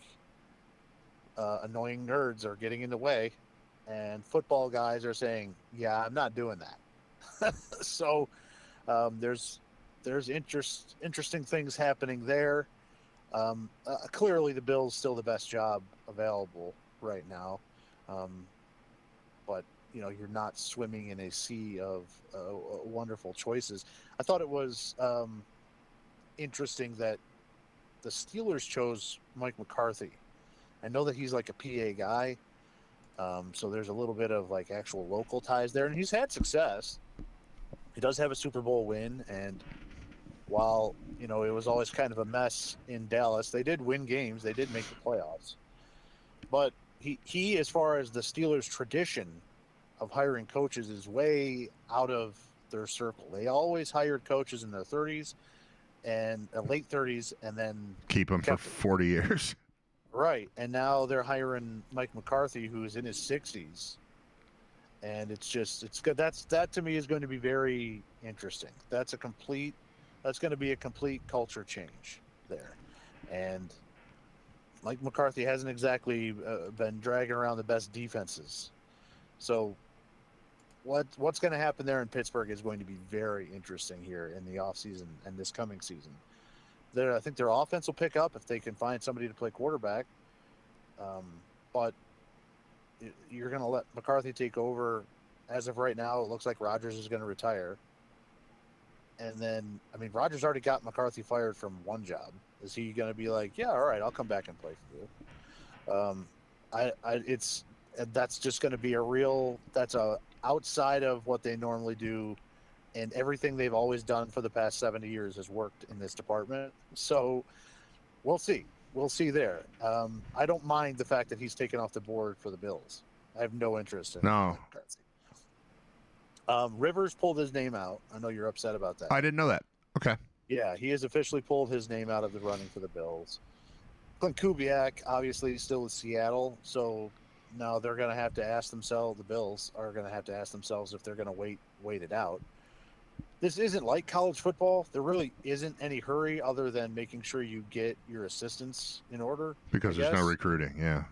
annoying nerds are getting in the way, and football guys are saying, "Yeah, I'm not doing that." So there's interesting things happening there. Clearly, the Bills still the best job available right now, but you're not swimming in a sea of wonderful choices. I thought it was interesting that the Steelers chose Mike McCarthy. I know that he's like a PA guy, so there's a little bit of like actual local ties there, and he's had success. He does have a Super Bowl win, and while it was always kind of a mess in Dallas, they did win games. They did make the playoffs. But he as far as the Steelers' tradition of hiring coaches is way out of their circle. They always hired coaches in their 30s and late 30s, and then keep them for 40 years. Right, and now they're hiring Mike McCarthy, who's in his 60s, and it's good. That to me is going to be very interesting. That's going to be a complete culture change there, and Mike McCarthy hasn't exactly been dragging around the best defenses. So what's going to happen there in Pittsburgh is going to be very interesting here in the offseason and this coming season. I think their offense will pick up if they can find somebody to play quarterback. But you're going to let McCarthy take over. As of right now, it looks like Rodgers is going to retire. And then, Rodgers already got McCarthy fired from one job. Is he going to be like, yeah, all right, I'll come back and play for you? That's just going to be that's outside of what they normally do and everything they've always done for the past 70 years has worked in this department. So we'll see. We'll see there. I don't mind the fact that he's taken off the board for the Bills. I have no interest in No. Rivers pulled his name out. I know you're upset about that. I didn't know that. Okay. Yeah, he has officially pulled his name out of the running for the Bills. Clint Kubiak, obviously, still with Seattle, so now they're going to have to ask themselves, the Bills are going to have to ask themselves if they're going to wait it out. This isn't like college football. There really isn't any hurry other than making sure you get your assistants in order. Because there's no recruiting, yeah.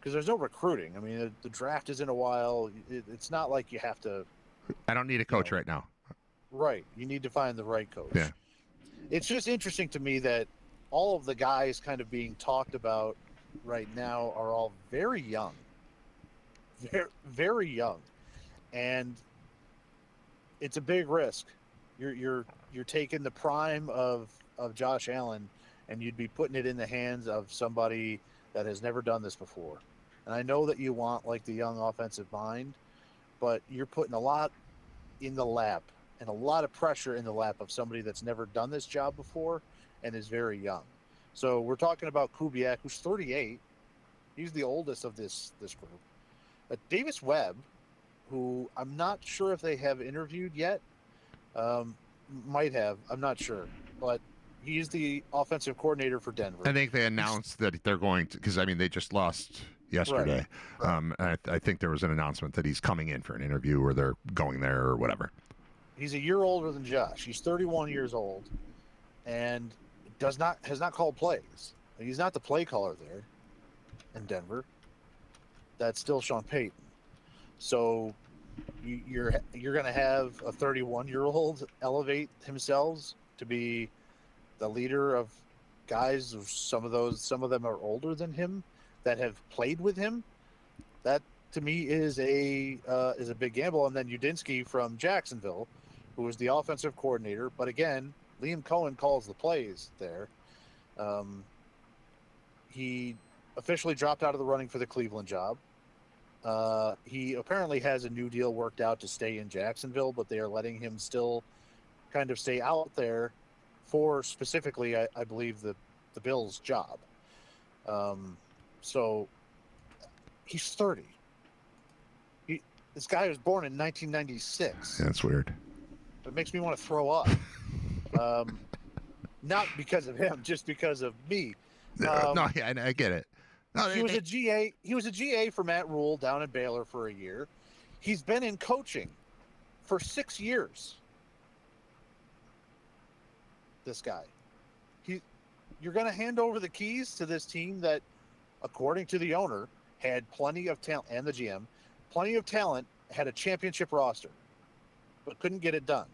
Because there's no recruiting. I mean, the draft is in a while. It's not like you have to. I don't need a coach right now. Right. You need to find the right coach. Yeah. It's just interesting to me that all of the guys kind of being talked about right now are all very young. Very, very young. And it's a big risk. You're taking the prime of Josh Allen, and you'd be putting it in the hands of somebody that has never done this before. And I know that you want like the young offensive mind, but you're putting a lot in the lap and a lot of pressure in the lap of somebody that's never done this job before and is very young. So we're talking about Kubiak, who's 38. He's the oldest of this group. But Davis Webb, who I'm not sure if they have interviewed yet, might have. I'm not sure. But he's the offensive coordinator for Denver. I think they announced that they're going to, because, I mean, they just lost yesterday. Right. I think there was an announcement that he's coming in for an interview or they're going there or whatever. He's a year older than Josh. He's 31 years old and has not called plays. He's not the play caller there in Denver. That's still Sean Payton. So you're going to have a 31-year-old elevate himself to be the leader of guys. Some of them are older than him that have played with him. That to me is a big gamble. And then Udinsky from Jacksonville, who was the offensive coordinator, but again, Liam Cohen calls the plays there. He officially dropped out of the running for the Cleveland job. He apparently has a new deal worked out to stay in Jacksonville, but they are letting him still kind of stay out there for specifically, I believe, the Bills' job. So he's 30. This guy was born in 1996. That's weird. It makes me want to throw up. Not because of him, just because of me. No, yeah, I get it. No, he was a GA. He was a GA for Matt Rule down in Baylor for a year. He's been in coaching for 6 years. This guy. You're going to hand over the keys to this team that, according to the owner, had plenty of talent, and the GM, plenty of talent, had a championship roster, but couldn't get it done.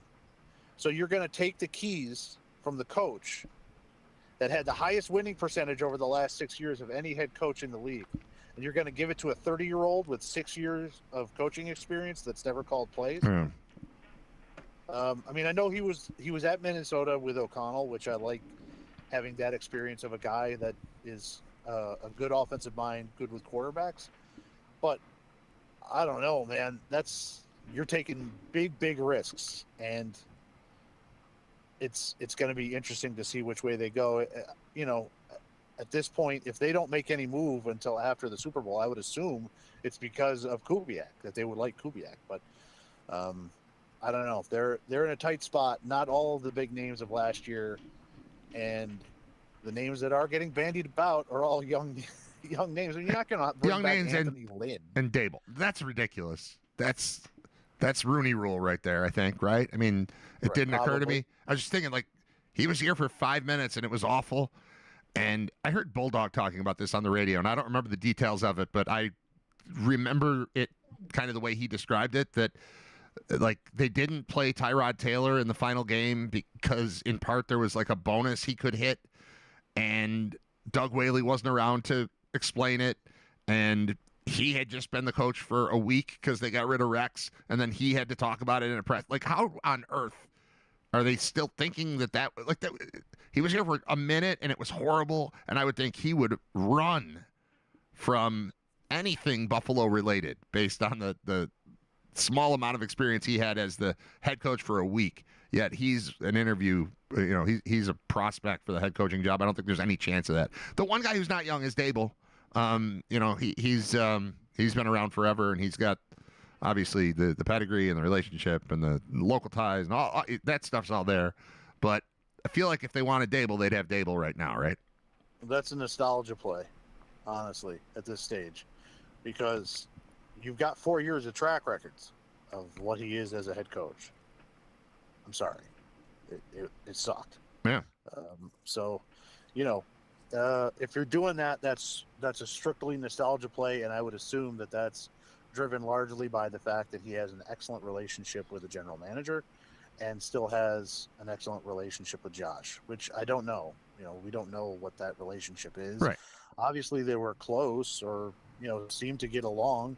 So you're going to take the keys from the coach that had the highest winning percentage over the last 6 years of any head coach in the league, and you're going to give it to a 30-year-old with 6 years of coaching experience that's never called plays. Yeah. I mean, I know he was at Minnesota with O'Connell, which I like having that experience of a guy that is a good offensive mind, good with quarterbacks. But I don't know, man. You're taking big risks, and it's going to be interesting to see which way they go. You know, at this point, if they don't make any move until after the Super Bowl, I would assume it's because of Kubiak, that they would like Kubiak. But I don't know. They're in a tight spot. Not all of the big names of last year, and the names that are getting bandied about are all young names. And you're not going to bring young back names Anthony Lynn and Dable. That's ridiculous. That's Rooney Rule right there, I think, right? I mean, it didn't occur to me. I was just thinking, like, he was here for 5 minutes, and it was awful. And I heard Bulldog talking about this on the radio, and I don't remember the details of it, but I remember it kind of the way he described it, that, like, they didn't play Tyrod Taylor in the final game because, in part, there was, like, a bonus he could hit, and Doug Whaley wasn't around to explain it, and he had just been the coach for a week because they got rid of Rex, and then he had to talk about it in a press. Like, how on earth are they still thinking that he was here for a minute and it was horrible, and I would think he would run from anything Buffalo related based on the small amount of experience he had as the head coach for a week. Yet he's an interview. He's a prospect for the head coaching job. I don't think there's any chance of that. The one guy who's not young is Dable. He's been around forever, and he's got obviously the pedigree and the relationship and the local ties and all that stuff's all there. But I feel like if they wanted Dable, they'd have Dable right now, right? That's a nostalgia play, honestly, at this stage, because you've got 4 years of track records of what he is as a head coach. I'm sorry, it sucked. Yeah. If you're doing that, that's a strictly nostalgia play, and I would assume that that's driven largely by the fact that he has an excellent relationship with the general manager and still has an excellent relationship with Josh, which I don't know. We don't know what that relationship is. Right. Obviously, they were close or, seemed to get along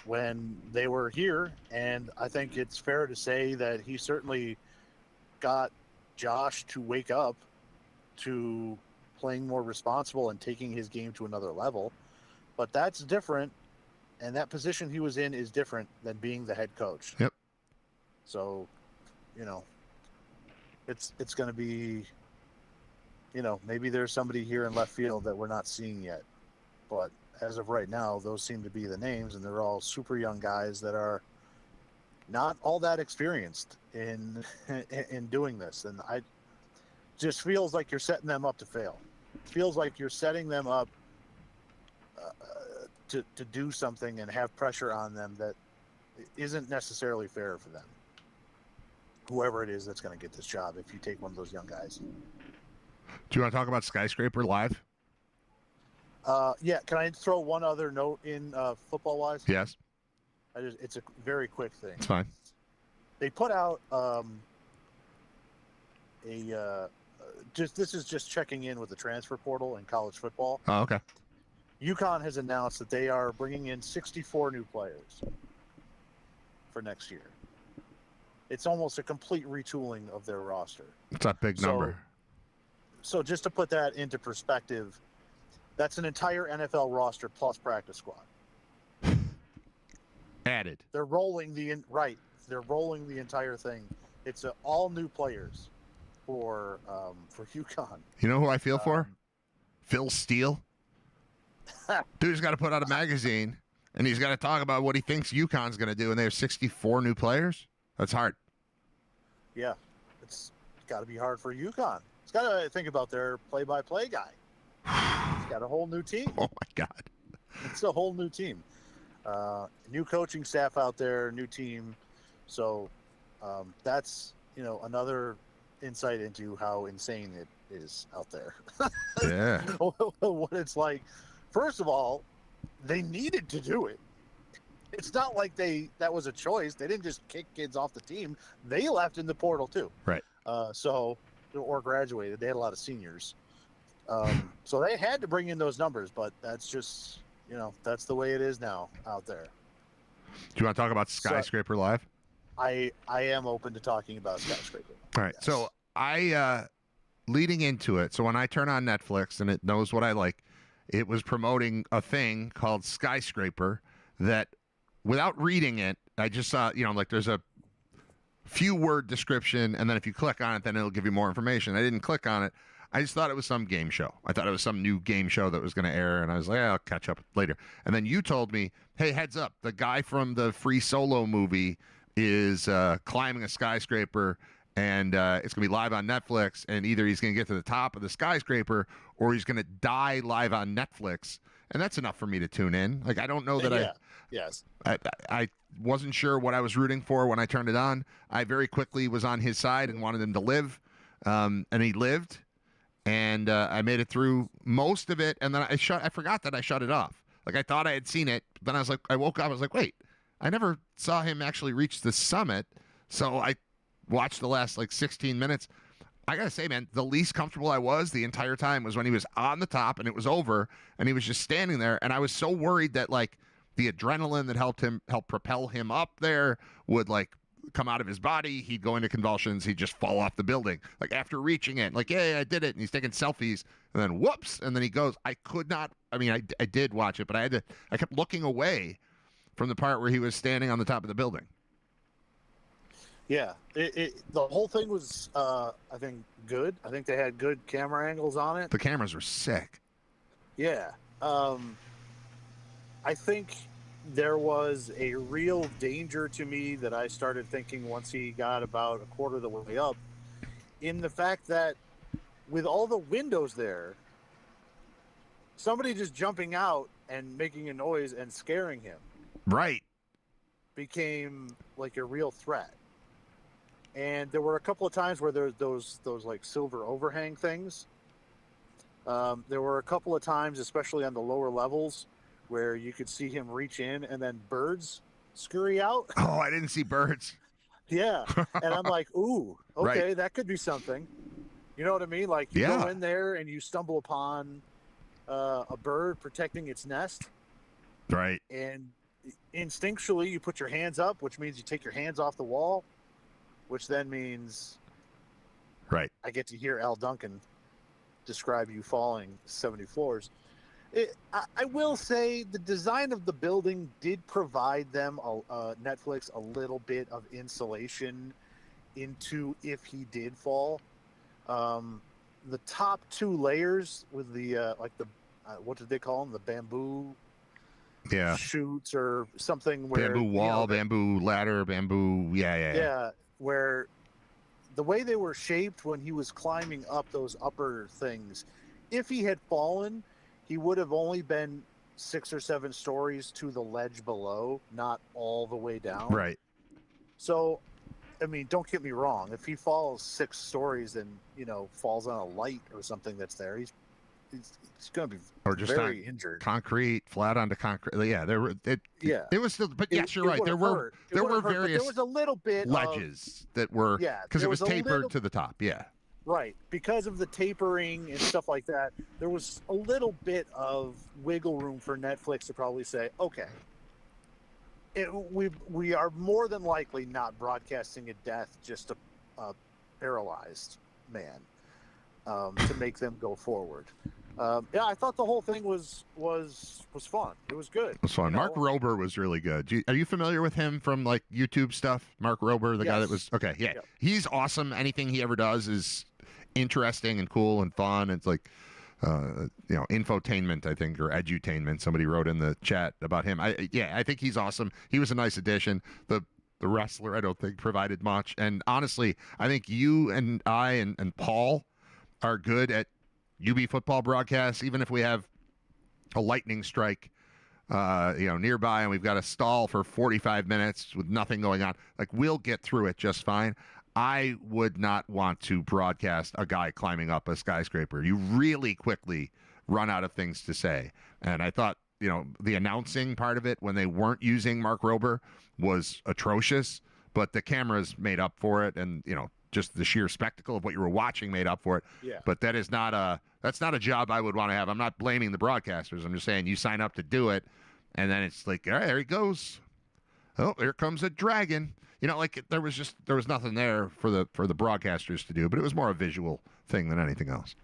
when they were here, and I think it's fair to say that he certainly got Josh to wake up to playing more responsible and taking his game to another level. But that's different, and that position he was in is different than being the head coach. Yep. So, it's going to be, maybe there's somebody here in left field that we're not seeing yet. But as of right now, those seem to be the names, and they're all super young guys that are not all that experienced in doing this. And I just feels like you're setting them up to fail. It feels like you're setting them up to do something and have pressure on them that isn't necessarily fair for them. Whoever it is that's going to get this job, if you take one of those young guys. Do you want to talk about Skyscraper live? Yeah. Can I throw one other note in football-wise? Yes. It's a very quick thing. It's fine. They put out this is just checking in with the transfer portal in college football. Oh, okay. UConn has announced that they are bringing in 64 new players for next year. It's almost a complete retooling of their roster. It's a big number. So just to put that into perspective, that's an entire NFL roster plus practice squad. Added. They're rolling They're rolling the entire thing. It's all new players for UConn. You know who I feel for? Phil Steele. Dude's got to put out a magazine, and he's got to talk about what he thinks UConn's going to do, and they have 64 new players? That's hard. Yeah, it's got to be hard for UConn. It's got to think about their play-by-play guy. He's got a whole new team. Oh, my God. It's a whole new team. New coaching staff out there, new team. So that's, another insight into how insane it is out there. Yeah. What it's like. First of all, they needed to do it. It's not like that was a choice. They didn't just kick kids off the team. They left in the portal too. Right. Or graduated. They had a lot of seniors. So they had to bring in those numbers, but that's just, that's the way it is now out there. Do you want to talk about Skyscraper Live? I am open to talking about Skyscraper. All right. Yes. So I, leading into it, so when I turn on Netflix and it knows what I like, it was promoting a thing called Skyscraper that, without reading it, I just saw, there's a few word description, and then if you click on it, then it'll give you more information. I didn't click on it. I just thought it was some game show. I thought it was some new game show that was going to air, and I was like, I'll catch up later. And then you told me, hey, heads up, the guy from the Free Solo movie is climbing a skyscraper, and it's going to be live on Netflix, and either he's going to get to the top of the skyscraper or he's going to die live on Netflix. And that's enough for me to tune in. Like, I don't know that Yes. I wasn't sure what I was rooting for when I turned it on. I very quickly was on his side and wanted him to live, and he lived. And I made it through most of it, and then I forgot that I shut it off. Like, I thought I had seen it, but then I woke up, I was like, wait, I never saw him actually reach the summit. So I watched the last 16 minutes. I gotta say, man, the least comfortable I was the entire time was when he was on the top and it was over, and he was just standing there, and I was so worried that the adrenaline that helped propel him up there would come out of his body. He'd go into convulsions. He'd just fall off the building. After reaching it, yeah, I did it. And he's taking selfies, and then whoops. And then he goes, I could not, I did watch it, but I kept looking away from the part where he was standing on the top of the building. Yeah, the whole thing was, I think, good. I think they had good camera angles on it. The cameras were sick. Yeah. I think there was a real danger to me that I started thinking once he got about a quarter of the way up, in the fact that with all the windows there, somebody just jumping out and making a noise and scaring him Right. became like a real threat. And there were a couple of times where there's those like silver overhang things. There were a couple of times, especially on the lower levels, where you could see him reach in and then birds scurry out. Oh, I didn't see birds. Yeah. And I'm like, ooh, okay, Right. that could be something. You know what I mean? Like you Yeah. go in there and you stumble upon a bird protecting its nest, Right. and instinctually you put your hands up, which means you take your hands off the wall, which then means Right. I get to hear Al Duncan describe you falling 70 floors. I will say the design of the building did provide them, Netflix, a little bit of insulation into if he did fall. The top 2 layers with the what did they call them? The bamboo Yeah. shoots or something. Where Bamboo wall, bamboo ladder, bamboo. Yeah. Where the way they were shaped when he was climbing up those upper things, if he had fallen, he would have only been 6 or 7 stories to the ledge below, not all the way down. Right. So, I mean, don't get me wrong. If he falls 6 stories and, falls on a light or something that's there, he's going to be Or just very injured. Concrete, flat onto concrete. Yeah, it was still, but yes, you're right. There were various there was a little bit ledges that were, because it was tapered to the top. Yeah. Right. Because of the tapering and stuff like that, there was a little bit of wiggle room for Netflix to probably say, okay, we are more than likely not broadcasting a death, just a paralyzed man, to make them go forward. Yeah, I thought the whole thing was fun. It was good. It was fun. Mark Rober was really good. Are you familiar with him from like YouTube stuff? Mark Rober, the guy that was okay. Yeah, Yep. He's awesome. Anything he ever does is interesting and cool and fun. It's like infotainment, I think, or edutainment. Somebody wrote in the chat about him. I think he's awesome. He was a nice addition. The wrestler, I don't think, provided much. And honestly, I think you and I and Paul are good at UB football broadcasts, even if we have a lightning strike nearby and we've got to stall for 45 minutes with nothing going on. Like, we'll get through it just fine. I would not want to broadcast a guy climbing up a skyscraper. You really quickly run out of things to say. And I thought, the announcing part of it when they weren't using Mark Rober was atrocious, but the cameras made up for it. And, just the sheer spectacle of what you were watching made up for it. Yeah. But that's not a job I would want to have. I'm not blaming the broadcasters. I'm just saying you sign up to do it, and then it's like, all right, there he goes. Oh, here comes a dragon. There was nothing there for the broadcasters to do, but it was more a visual thing than anything else.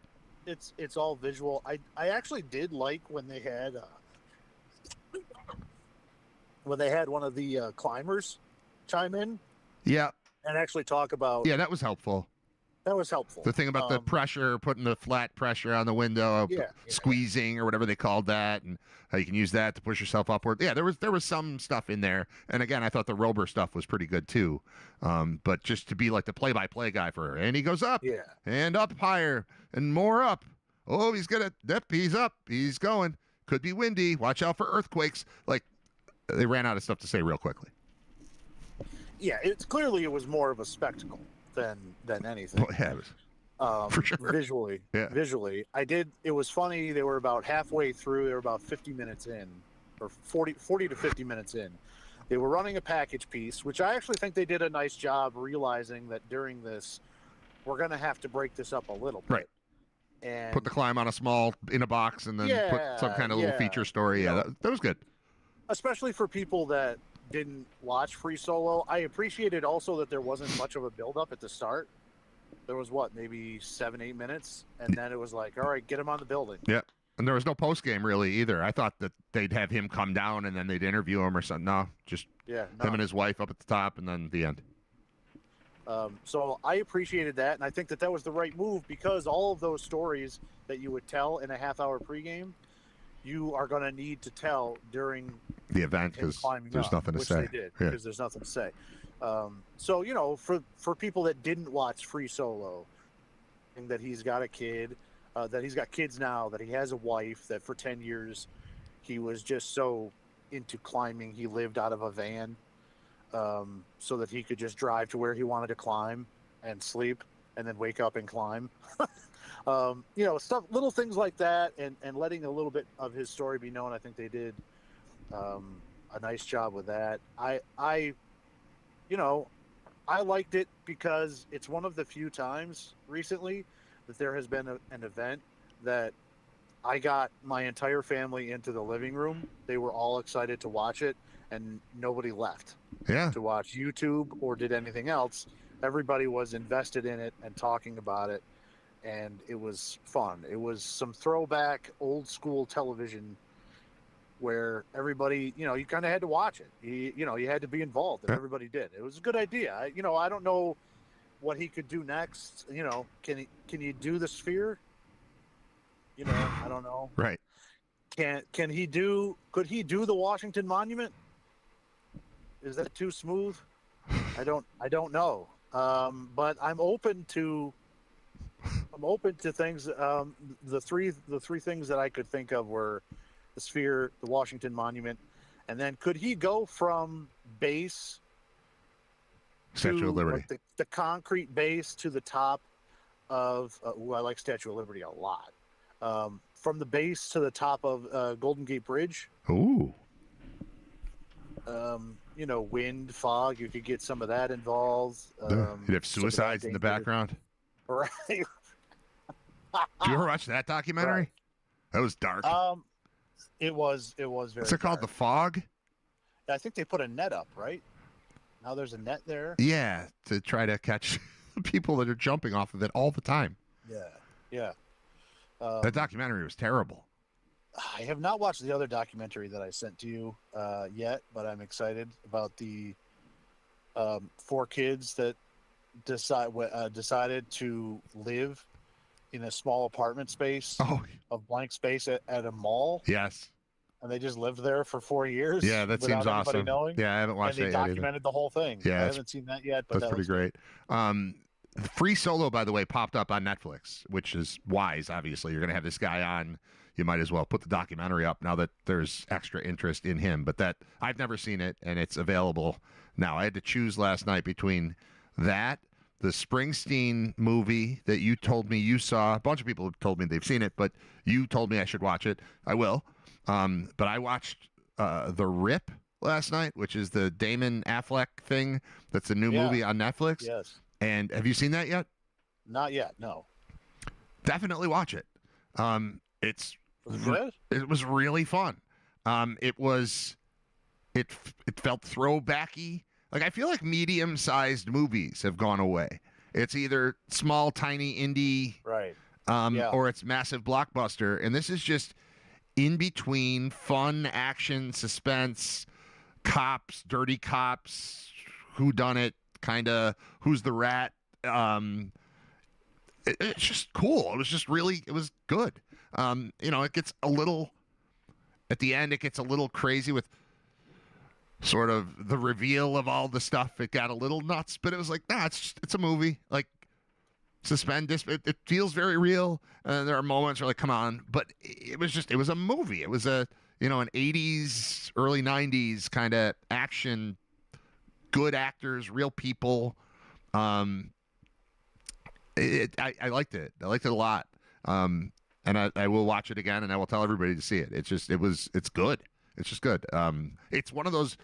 It's all visual. I actually did like when they had one of the climbers chime in. Yeah. And actually talk about. Yeah, that was helpful. That was helpful. The thing about the pressure, putting the flat pressure on the window, squeezing or whatever they called that, and how you can use that to push yourself upward. Yeah, there was some stuff in there. And again, I thought the Rober stuff was pretty good too. But just to be like the play-by-play guy and he goes up, and up higher, and more up. Oh, he's up, he's going. Could be windy. Watch out for earthquakes. Like, they ran out of stuff to say real quickly. Yeah, it was more of a spectacle than anything. Well, yeah, it was, for sure. Visually, it was funny. They were about halfway through. They were about 50 minutes in, or 40 to 50 minutes in. They were running a package piece, which I actually think they did a nice job realizing that during this, we're going to have to break this up a little bit. Right. And put the climb on in a box, and then put some kind of little feature story. Yeah, that was good. Especially for people that didn't watch Free Solo. I appreciated also that there wasn't much of a build-up at the start. There was maybe 7-8 minutes, and then it was like, all right, get him on the building. Yeah. And there was no post game really either. I thought that they'd have him come down and then they'd interview him or something. No, just him and his wife up at the top and then the end. So I appreciated that, and I think that was the right move because all of those stories that you would tell in a half-hour pregame, you are going to need to tell during the event because there's nothing to say. Which they did, because there's nothing to say. So, for people that didn't watch Free Solo, and that he's got a kid, that he's got kids now, that he has a wife, that for 10 years he was just so into climbing, he lived out of a van so that he could just drive to where he wanted to climb and sleep and then wake up and climb. Stuff, little things like that, and letting a little bit of his story be known. I think they did a nice job with that. I liked it because it's one of the few times recently that there has been an event that I got my entire family into the living room. They were all excited to watch it, and nobody left to watch YouTube or did anything else. Everybody was invested in it and talking about it, and it was fun. It was some throwback old school television where everybody, you kind of had to watch it. You had to be involved, and everybody did. It was a good idea. I don't know what he could do next. Can he do the Sphere? I don't know. Right. Could he do the Washington Monument? Is that too smooth? I don't know. But I'm open to things. The three things that I could think of were the Sphere, the Washington Monument, and then could he go from base Statue of Liberty, like the concrete base to the top of I like Statue of Liberty a lot. From the base to the top of Golden Gate Bridge. Ooh. Wind, fog, you could get some of that involved. You'd have suicides in the background. Right. Did you ever watch that documentary? Right. That was dark. It was very What's it called? dark. The Fog? I think they put a net up, right? Now there's a net there. Yeah, to try to catch people that are jumping off of it all the time. Yeah. That documentary was terrible. I have not watched the other documentary that I sent to you yet, but I'm excited about the 4 kids that decided to live in a small apartment space of blank space at a mall. Yes. And they just lived there for 4 years. Yeah, that seems awesome. Knowing. Yeah, I haven't watched that yet. And they documented the whole thing. Yeah, I haven't seen that yet, but that's pretty great. Free Solo, by the way, popped up on Netflix, which is wise, obviously. You're going to have this guy on. You might as well put the documentary up now that there's extra interest in him. But that I've never seen it, and it's available now. I had to choose last night between that, the Springsteen movie that you told me you saw. A bunch of people have told me they've seen it, but you told me I should watch it. I will. But I watched The Rip last night, which is the Damon Affleck thing. That's a new movie on Netflix. Yes. And have you seen that yet? Not yet, no. Definitely watch it. Was it good? It was really fun. It felt throwbacky. Like, I feel like medium-sized movies have gone away. It's either small, tiny indie, right? Or it's massive blockbuster. And this is just in between, fun, action, suspense, cops, dirty cops, whodunit, kind of who's the rat. It's just cool. It was just really, it was good. It gets a little, at the end, it gets a little crazy with sort of the reveal of all the stuff. It got a little nuts, but it was like, it's a movie. Like, suspend this. It feels very real. There are moments where like, come on, but it was a movie. It was an 80s, early 90s kind of action, good actors, real people. I liked it. I liked it a lot. And I will watch it again, and I will tell everybody to see it. It's good. It's just good. It's one of those,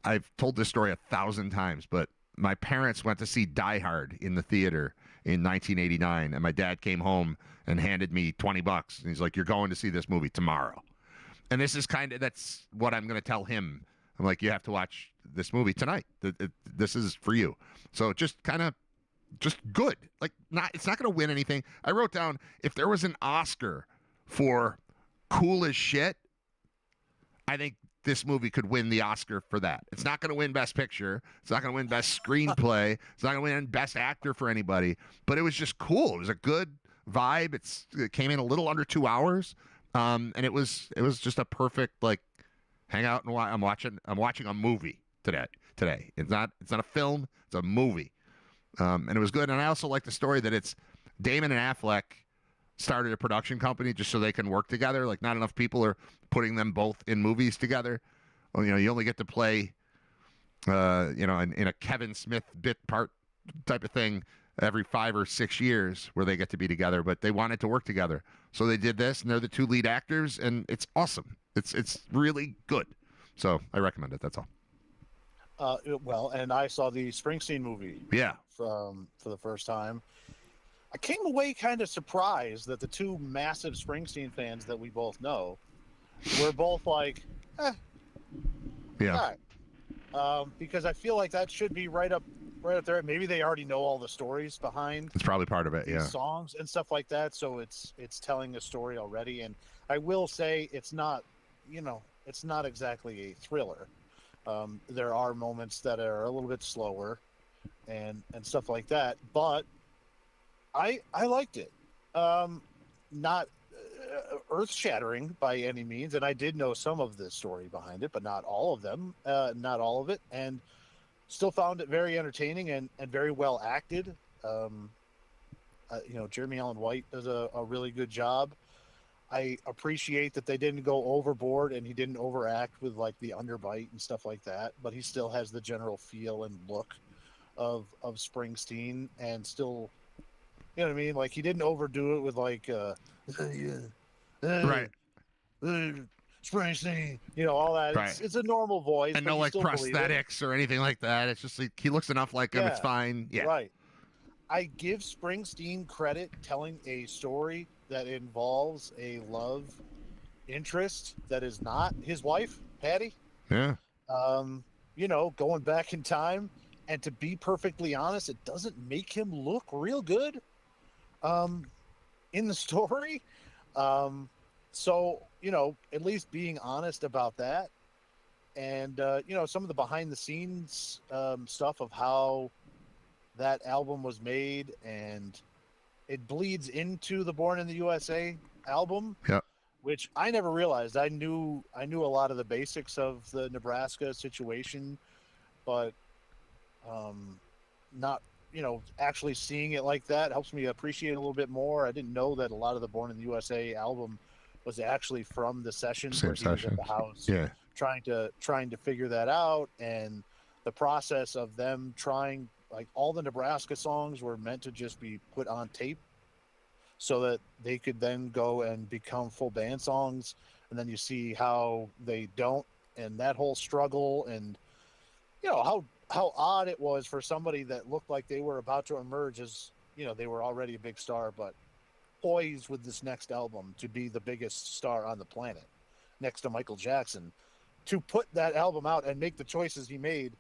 I've told this story 1,000 times, but my parents went to see Die Hard in the theater in 1989, and my dad came home and handed me $20. And he's like, "You're going to see this movie tomorrow." And this is that's what I'm going to tell him. I'm like, "You have to watch this movie tonight. This is for you." So just good. Like, it's not going to win anything. I wrote down, if there was an Oscar for cool as shit, I think this movie could win the Oscar for that. It's not going to win Best Picture. It's not going to win Best Screenplay. It's not going to win Best Actor for anybody. But it was just cool. It was a good vibe. It came in a little under 2 hours, and it was just a perfect like hang out and I'm watching a movie today. It's not a film. It's a movie, and it was good. And I also like the story that it's Damon and Affleck started a production company just so they can work together. Like, not enough people are putting them both in movies together. Well, you only get to play, in a Kevin Smith bit part type of thing every 5 or 6 years where they get to be together. But they wanted to work together, so they did this, and they're the two lead actors, and it's awesome. It's really good. So I recommend it. That's all. Well, and I saw the Springsteen movie. Yeah. For the first time. I came away kind of surprised that the two massive Springsteen fans that we both know were both like, yeah, all right. Because I feel like that should be right up there. Maybe they already know all the stories behind. It's probably part of it. Yeah, songs and stuff like that. So it's telling a story already. And I will say it's not exactly a thriller. There are moments that are a little bit slower and stuff like that, but I liked it. Not earth-shattering by any means, and I did know some of the story behind it, but not all of them, not all of it, and still found it very entertaining and very well acted. Jeremy Allen White does a really good job. I appreciate that they didn't go overboard and he didn't overact with like the underbite and stuff like that, but he still has the general feel and look of Springsteen, and still, you know what I mean? Like, he didn't overdo it with like, right. Springsteen, all that. Right. It's a normal voice. And but no you like still believe it. prosthetics or anything like that. It's just like he looks enough like him. It's fine. Yeah. Right. I give Springsteen credit telling a story that involves a love interest that is not his wife, Patty. Yeah. Going back in time. And to be perfectly honest, it doesn't make him look real good in the story. So, at least being honest about that. And, some of the behind the scenes stuff of how that album was made, and it bleeds into the Born in the USA album. Yeah. Which I never realized. I knew a lot of the basics of the Nebraska situation, but not actually seeing it like that helps me appreciate it a little bit more. I didn't know that a lot of the Born in the USA album was actually from the session where he was at the house, trying to figure that out, and the process of them trying, like, all the Nebraska songs were meant to just be put on tape so that they could then go and become full band songs, and then you see how they don't, and that whole struggle, and how odd it was for somebody that looked like they were about to emerge as, they were already a big star, but poised with this next album to be the biggest star on the planet next to Michael Jackson, to put that album out and make the choices he made.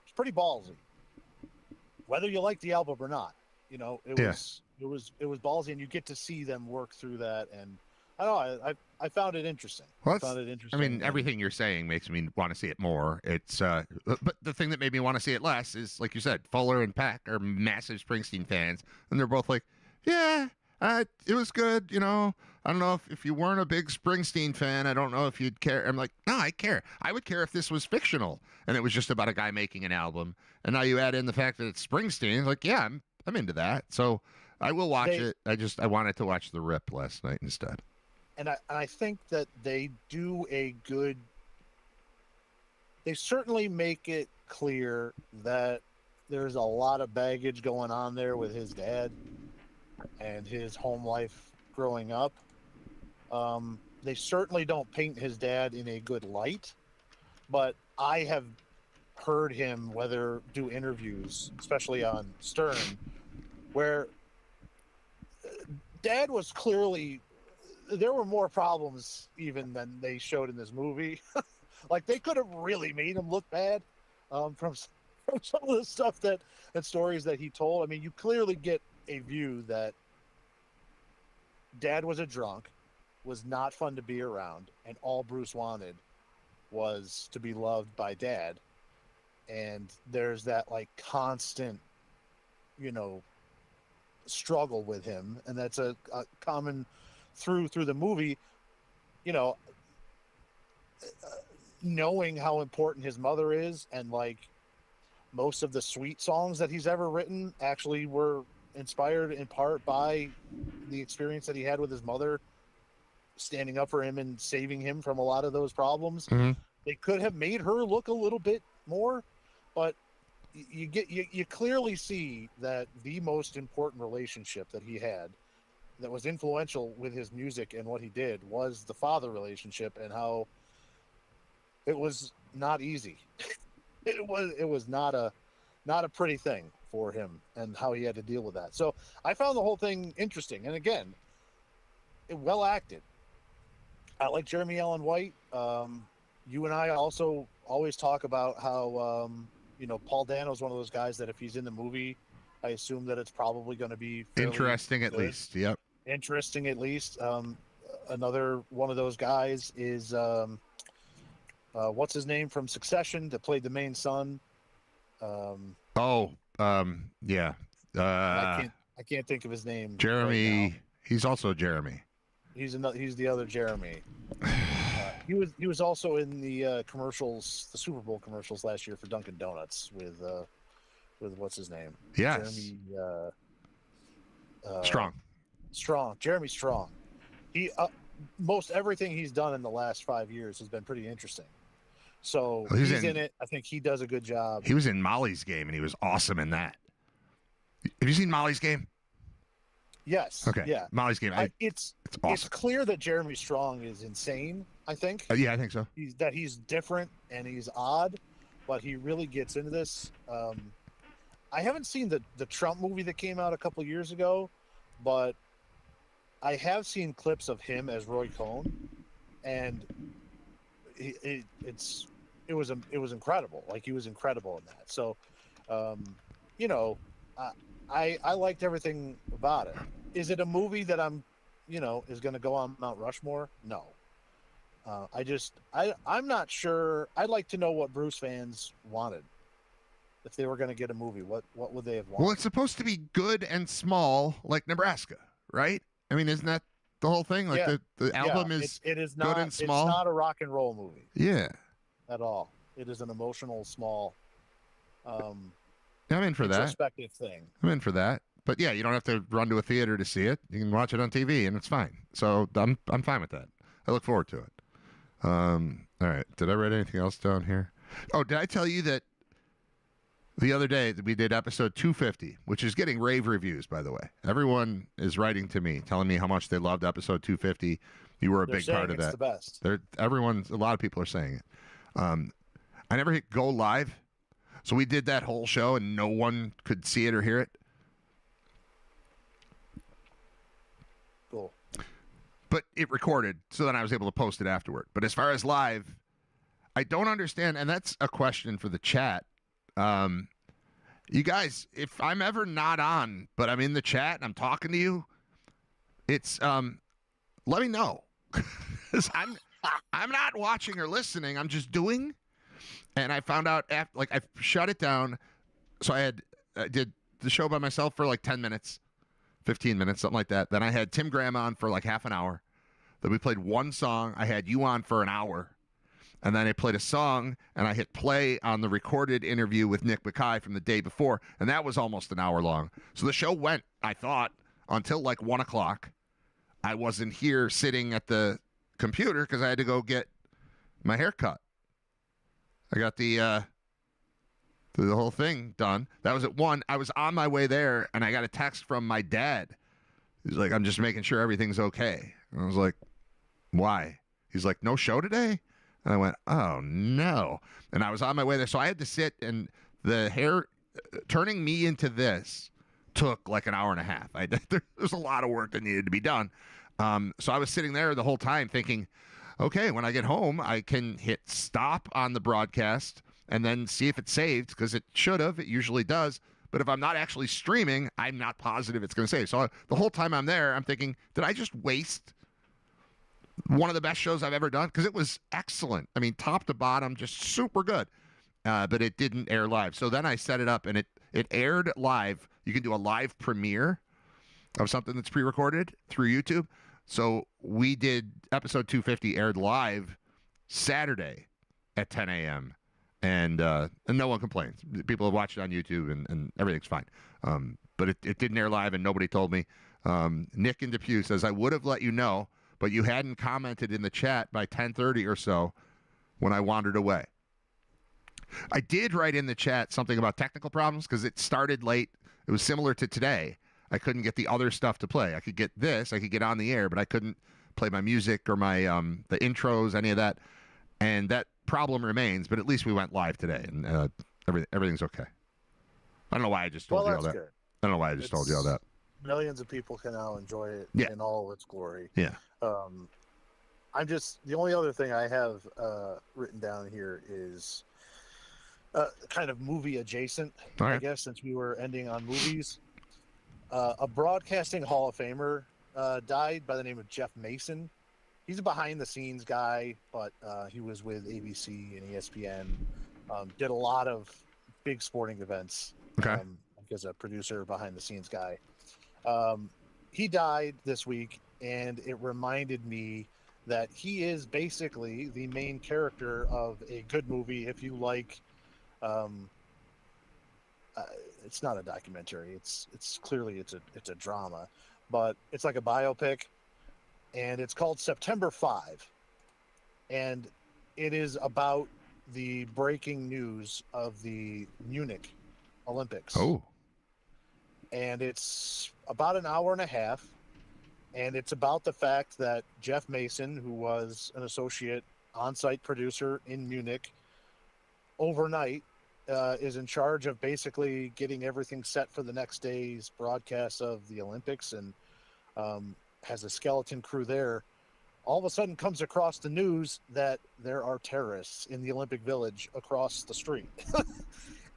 It's pretty ballsy, whether you like the album or not. It was ballsy, and you get to see them work through that. And I don't know, I found it interesting. Well, I found it interesting. I mean, everything you're saying makes me want to see it more. It's but the thing that made me want to see it less is, like you said, Fuller and Peck are massive Springsteen fans, and they're both like, yeah, it was good. I don't know if you weren't a big Springsteen fan, I don't know if you'd care. I'm like, no, I care. I would care if this was fictional and it was just about a guy making an album. And now you add in the fact that it's Springsteen, like, yeah, I'm into that. So I will watch it. I wanted to watch The Rip last night instead. And I think that they do a good. They certainly make it clear that there's a lot of baggage going on there with his dad and his home life growing up. They certainly don't paint his dad in a good light, but I have heard him do interviews, especially on Stern, where Dad was clearly, there were more problems even than they showed in this movie. Like, they could have really made him look bad from some of the stuff and stories that he told. I mean, you clearly get a view that Dad was a drunk. was not fun to be around, and all Bruce wanted was to be loved by Dad. And there's that like constant, struggle with him, and that's a common through the movie. You know, knowing how important his mother is, and like most of the sweet songs that he's ever written actually were inspired in part by the experience that he had with his mother standing up for him and saving him from a lot of those problems. Mm-hmm. They could have made her look a little bit more, but you clearly see that the most important relationship that he had that was influential with his music and what he did was the father relationship, and how it was not easy. It was not a pretty thing for him, and how he had to deal with that. So I found the whole thing interesting, and again, well acted. I like Jeremy Allen White. You and I also always talk about how Paul Dano's one of those guys that if he's in the movie, I assume that it's probably going to be Interesting at good. least. Yep. Interesting at least. Another one of those guys is what's his name from Succession that played the main son. Yeah. I can't think of his name. Jeremy. Right now. He's also Jeremy. He's the other Jeremy. He was also in the commercials, the Super Bowl commercials last year for Dunkin' Donuts with what's his name? Yes. Jeremy Strong. Jeremy Strong. He most everything he's done in the last 5 years has been pretty interesting. So he's in it. I think he does a good job. He was in Molly's Game, and he was awesome in that. Have you seen Molly's Game? Yes. Okay. Yeah. Molly's Game. It's awesome. It's clear that Jeremy Strong is insane. I think. Yeah, I think so. He's different and he's odd, but he really gets into this. I haven't seen the Trump movie that came out a couple years ago, but I have seen clips of him as Roy Cohn, and it was incredible. Like, he was incredible in that. So, I liked everything about it. Is it a movie that is going to go on Mount Rushmore? No. I'm not sure. I'd like to know what Bruce fans wanted. If they were going to get a movie, what would they have wanted? Well, it's supposed to be good and small, like Nebraska, right? I mean, isn't that the whole thing? Like, the album is it is not, good and small. It's not a rock and roll movie. Yeah. At all. It is an emotional, small, I'm in for that. introspective thing. I'm in for that. But yeah, you don't have to run to a theater to see it. You can watch it on TV, and it's fine. So I'm fine with that. I look forward to it. All right. Did I write anything else down here? Oh, did I tell you that the other day that we did episode 250, which is getting rave reviews, by the way. Everyone is writing to me, telling me how much they loved episode 250. You were a big part of that. It's the best. A lot of people are saying it. I never hit go live. So we did that whole show and no one could see it or hear it. Cool. But it recorded, so then I was able to post it afterward. But as far as live, I don't understand, and that's a question for the chat. You guys, if I'm ever not on, but I'm in the chat and I'm talking to you, it's let me know. 'Cause I'm not watching or listening. I'm just doing. And I found out after, like, I shut it down. So I did the show by myself for like 10 minutes, 15 minutes, something like that. Then I had Tim Graham on for like half an hour. Then we played one song. I had you on for an hour. And then I played a song, and I hit play on the recorded interview with Nick Mackay from the day before, and that was almost an hour long. So the show went, I thought, until like 1 o'clock. I wasn't here sitting at the computer because I had to go get my hair cut. I got the whole thing done. That was at 1. I was on my way there, and I got a text from my dad. He's like, I'm just making sure everything's okay. And I was like, why? He's like, no show today? And I went, oh, no. And I was on my way there. So I had to sit, and the hair, turning me into this took like an hour and a half. There's a lot of work that needed to be done. So I was sitting there the whole time thinking, okay, when I get home, I can hit stop on the broadcast and then see if it's saved, because it should have. It usually does. But if I'm not actually streaming, I'm not positive it's going to save. So the whole time I'm there, I'm thinking, did I just waste one of the best shows I've ever done because it was excellent. I mean, top to bottom, just super good. But it didn't air live. So then I set it up, and it aired live. You can do a live premiere of something that's pre-recorded through YouTube. So we did episode 250 aired live Saturday at 10 a.m. And no one complains. People have watched it on YouTube, and everything's fine. But it didn't air live, and nobody told me. Nick in Depew says, I would have let you know, but you hadn't commented in the chat by 10:30 or so when I wandered away. I did write in the chat something about technical problems because it started late. It was similar to today. I couldn't get the other stuff to play. I could get this. I could get on the air, but I couldn't play my music or my the intros, any of that. And that problem remains, but at least we went live today, and everything's okay. I don't know why I just told you all that. Good. I don't know why I just told you all that. Millions of people can now enjoy it in all its glory. Yeah. I'm just, the only other thing I have written down here is kind of movie adjacent, I guess, since we were ending on movies. A broadcasting Hall of Famer died by the name of Jeff Mason. He's a behind-the-scenes guy, but he was with ABC and ESPN. Did a lot of big sporting events. Okay. As a producer, behind-the-scenes guy. He died this week, and it reminded me that he is basically the main character of a good movie. If you like, it's not a documentary. It's clearly it's a drama, but it's like a biopic, and it's called September 5, and it is about the breaking news of the Munich Olympics. Oh. And it's about an hour and a half, and it's about the fact that Jeff Mason, who was an associate on-site producer in Munich, overnight is in charge of basically getting everything set for the next day's broadcast of the Olympics, and has a skeleton crew there. All of a sudden comes across the news that there are terrorists in the Olympic Village across the street.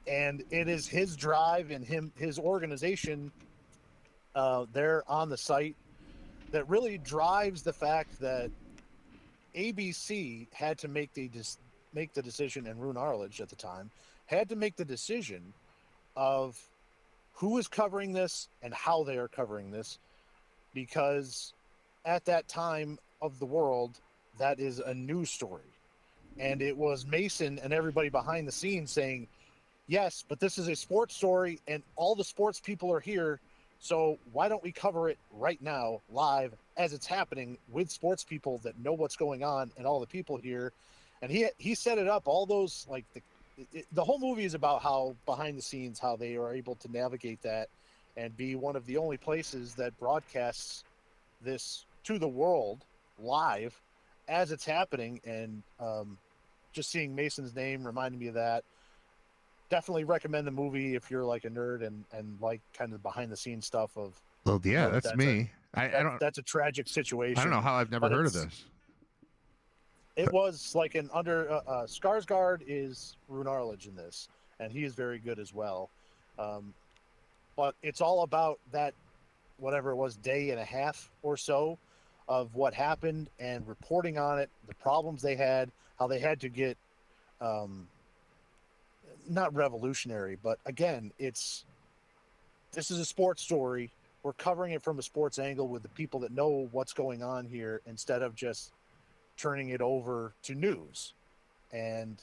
And it is his drive and his organization there on the site that really drives the fact that ABC had to make the decision, and Roone Arledge at the time had to make the decision of who is covering this and how they are covering this, because at that time of the world, that is a news story. And it was Mason and everybody behind the scenes saying, yes, but this is a sports story, and all the sports people are here, so why don't we cover it right now, live, as it's happening, with sports people that know what's going on and all the people here. And he set it up, all those, like, the whole movie is about how, behind the scenes, how they are able to navigate that and be one of the only places that broadcasts this to the world live as it's happening. And just seeing Mason's name reminded me of that. Definitely recommend the movie if you're like a nerd and like kind of behind the scenes stuff of. Well, yeah, that's me. I don't. That's a tragic situation. I don't know how I've never heard of this. It was like an under Skarsgård is Roone Arledge in this, and he is very good as well. But it's all about that, whatever it was, day and a half or so of what happened and reporting on it, the problems they had, how they had to get. Not revolutionary, but again, this is a sports story. We're covering it from a sports angle with the people that know what's going on here, instead of just turning it over to news. And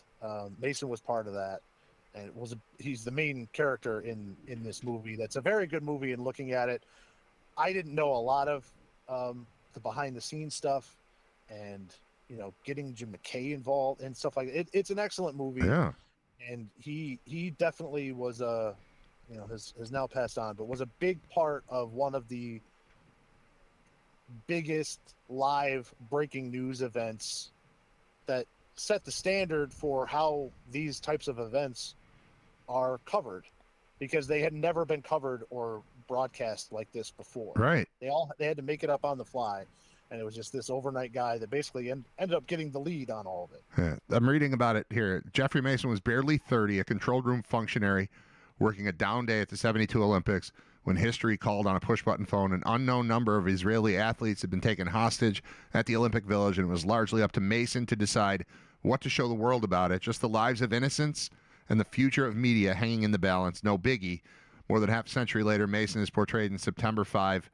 Mason was part of that, and he's the main character in this movie. That's a very good movie. And looking at it, I didn't know a lot of the behind the scenes stuff, and getting Jim McKay involved and stuff like that. It's an excellent movie. Yeah. And he definitely was has now passed on, but was a big part of one of the biggest live breaking news events that set the standard for how these types of events are covered, because they had never been covered or broadcast like this before. Right. They had to make it up on the fly. And it was just this overnight guy that basically ended up getting the lead on all of it. Yeah, I'm reading about it here. Jeffrey Mason was barely 30, a control room functionary working a down day at the 72 Olympics when history called on a push-button phone. An unknown number of Israeli athletes had been taken hostage at the Olympic Village, and it was largely up to Mason to decide what to show the world about it. Just the lives of innocents and the future of media hanging in the balance. No biggie. More than half a century later, Mason is portrayed in September 5,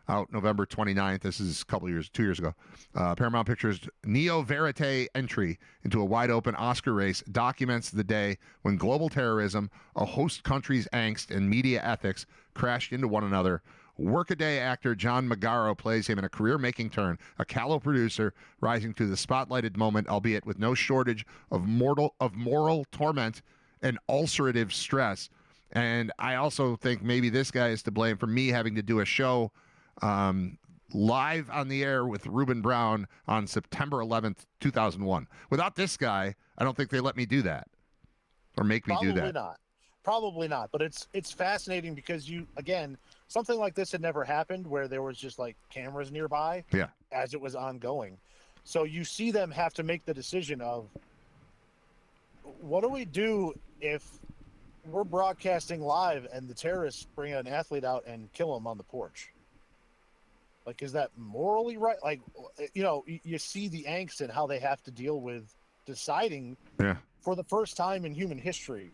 out November 29th. This is a couple years, 2 years ago. Paramount Pictures' Neo Verite entry into a wide-open Oscar race documents the day when global terrorism, a host country's angst, and media ethics crashed into one another. Workaday actor John Magaro plays him in a career-making turn, a callow producer rising to the spotlighted moment, albeit with no shortage of moral torment and ulcerative stress. And I also think maybe this guy is to blame for me having to do a show live on the air with Reuben Brown on September 11th, 2001. Without this guy, I don't think they let me do that or make me do that. Probably not. But it's fascinating because something like this had never happened where there was just like cameras nearby as it was ongoing. So you see them have to make the decision of what do we do if we're broadcasting live and the terrorists bring an athlete out and kill him on the porch? Like, is that morally right? Like, you see the angst and how they have to deal with deciding for the first time in human history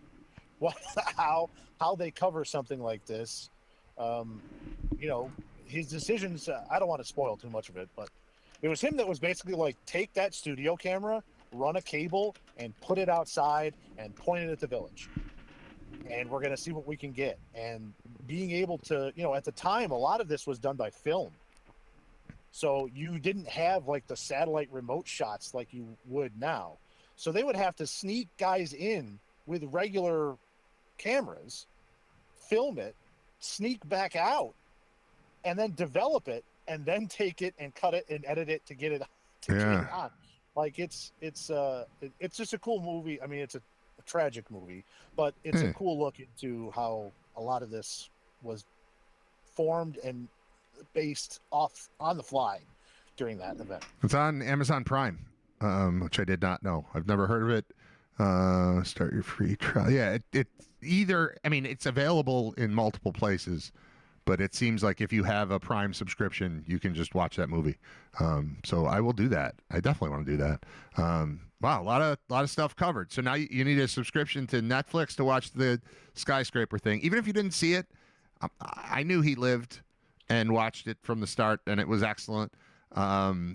how they cover something like this. His decisions, I don't want to spoil too much of it, but it was him that was basically like, take that studio camera, run a cable, and put it outside and point it at the village. And we're going to see what we can get. And being able to, at the time, a lot of this was done by film. So you didn't have like the satellite remote shots like you would now. So they would have to sneak guys in with regular cameras, film it, sneak back out, and then develop it, and then take it and cut it and edit it to get it on. Like it's just a cool movie. I mean, it's a tragic movie, but it's a cool look into how a lot of this was formed and based off on the fly during that event. It's on Amazon Prime, which I did not know. I've never heard of it. Start your free trial. Yeah, it's available in multiple places, but it seems like if you have a Prime subscription, you can just watch that movie. So I will do that. I definitely want to do that. Wow, a lot of stuff covered. So now you need a subscription to Netflix to watch the skyscraper thing. Even if you didn't see it, I knew he lived and watched it from the start, and it was excellent. The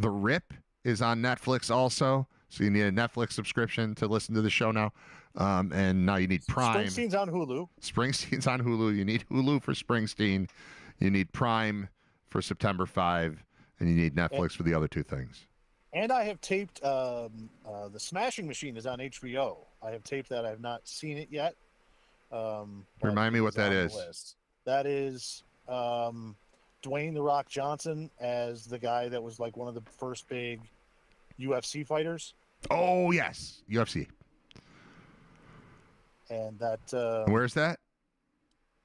Rip is on Netflix also, so you need a Netflix subscription to listen to the show now. And now you need Prime. Springsteen's on Hulu. Springsteen's on Hulu. You need Hulu for Springsteen. You need Prime for September 5, and you need Netflix for the other two things. And I have taped The Smashing Machine is on HBO. I have taped that. I have not seen it yet. Remind me what that is. That is Dwayne "The Rock" Johnson as the guy that was like one of the first big UFC fighters. Oh, yes. UFC. And that... Where's that?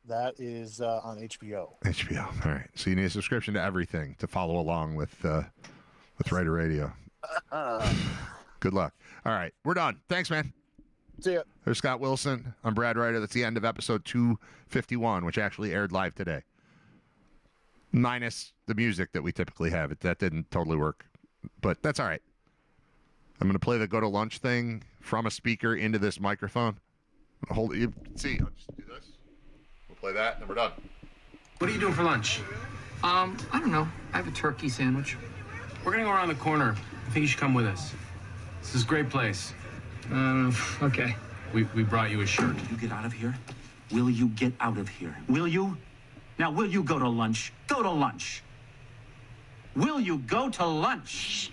That is on HBO. HBO. All right. So you need a subscription to everything to follow along with RITER Radio. Good luck. All right. We're done. Thanks, man. See ya. There's Scott Wilson. I'm Brad Ryder. That's the end of episode 251, which actually aired live today. Minus the music that we typically have. That didn't totally work, but that's all right. I'm going to play the go to lunch thing from a speaker into this microphone. Hold it. See, I'll just do this. We'll play that, and then we're done. What are you doing for lunch? I don't know. I have a turkey sandwich. We're going to go around the corner. I think you should come with us. This is a great place. Okay. We brought you a shirt. You get out of here? Will you get out of here? Will you? Now, will you go to lunch? Go to lunch. Will you go to lunch?